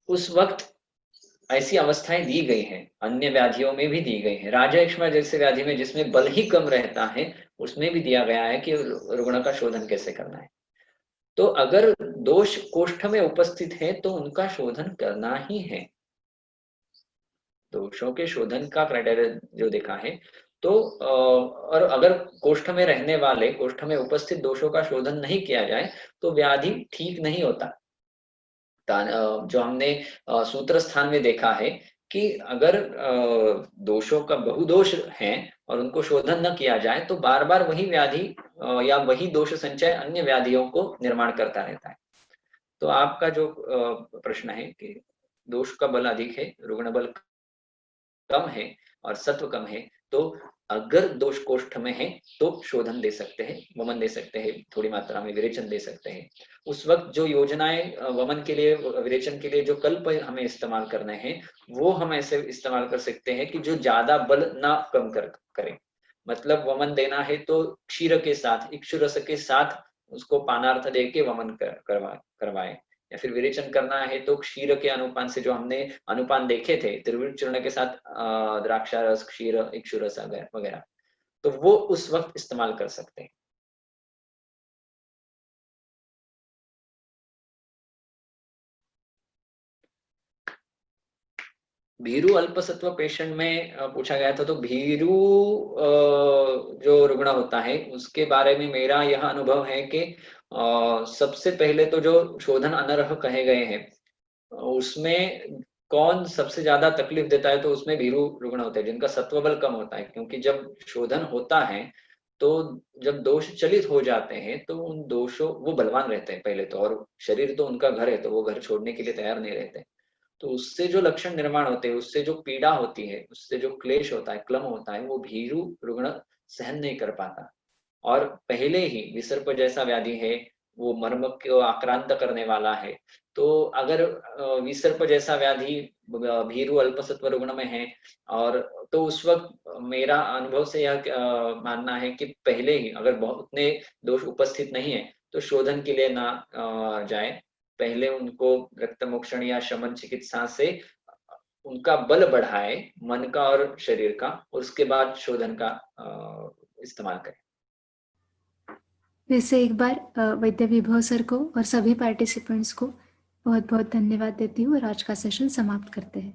उस वक्त ऐसी अवस्थाएं दी गई हैं, अन्य व्याधियों में भी दी गई है। राजयक्ष्मा जैसे व्याधि में जिसमें बल ही कम रहता है उसमें भी दिया गया है कि रुग्ण का शोधन कैसे करना है। तो अगर दोष कोष्ठ में उपस्थित है तो उनका शोधन करना ही है। दोषों के शोधन का क्राइटेरिया जो देखा है तो और अगर कोष्ठ में रहने वाले, कोष्ठ में उपस्थित दोषों का शोधन नहीं किया जाए तो व्याधि ठीक नहीं होता। जो हमने सूत्र स्थान में देखा है कि अगर दोषों का बहुदोष हैं और उनको शोधन न किया जाए तो बार-बार वही व्याधि या वही दोष संचय अन्य व्याधियों को निर्माण करता रहता है। तो आपका जो प्रश्न है कि दोष का बल अधिक है, रुग्ण बल कम है और सत्व कम है, तो अगर दोष कोष्ठ में है तो शोधन दे सकते हैं, वमन दे सकते हैं, थोड़ी मात्रा में विरेचन दे सकते हैं। उस वक्त जो योजनाएं वमन के लिए, विरेचन के लिए जो कल्प हमें इस्तेमाल करने हैं, वो हम ऐसे इस्तेमाल कर सकते हैं कि जो ज्यादा बल ना कम करें। मतलब वमन देना है तो क्षीर के साथ, इक्षुरस के साथ उसको पानार्थ दे के वमन करवाएं, या फिर विरेचन करना है तो क्षीर के अनुपान से, जो हमने अनुपान देखे थे त्रिवृत चूर्ण के साथ द्राक्षारस, क्षीर, इक्षुरस वगैरह, तो वो उस वक्त इस्तेमाल कर सकते हैं। भीरू अल्पसत्व पेशेंट में पूछा गया था, तो भीरू जो रुग्ण होता है उसके बारे में मेरा यह अनुभव है कि सबसे पहले तो जो शोधन अनर्ह कहे गए हैं उसमें कौन सबसे ज्यादा तकलीफ देता है, तो उसमें भीरू रुग्ण होते हैं जिनका सत्वबल कम होता है। क्योंकि जब शोधन होता है तो जब दोष चलित हो जाते हैं तो उन दोषों, वो बलवान रहते हैं पहले तो, और शरीर तो उनका घर है तो वो घर छोड़ने के लिए तैयार नहीं रहते। तो उससे जो लक्षण निर्माण होते हैं, उससे जो पीड़ा होती है, उससे जो क्लेश होता है, क्लम होता है, वो भीरू रुग्ण सहन नहीं कर पाता। और पहले ही विसर्प जैसा व्याधि है, वो मर्म को आक्रांत करने वाला है। तो अगर विसर्प जैसा व्याधि भीरू अल्पसत्व रुग्ण में है, और तो उस वक्त मेरा अनुभव से यह मानना है कि पहले ही अगर बहुत उतने दोष उपस्थित नहीं है तो शोधन के लिए ना जाए। पहले उनको रक्त मोक्षण या शमन चिकित्सा से उनका बल बढ़ाए, मन का और शरीर का, और उसके बाद शोधन का इस्तेमाल करें। फिर से एक बार वैद्य विभव सर को और सभी पार्टिसिपेंट्स को बहुत बहुत धन्यवाद देती हूँ और आज का सेशन समाप्त करते हैं।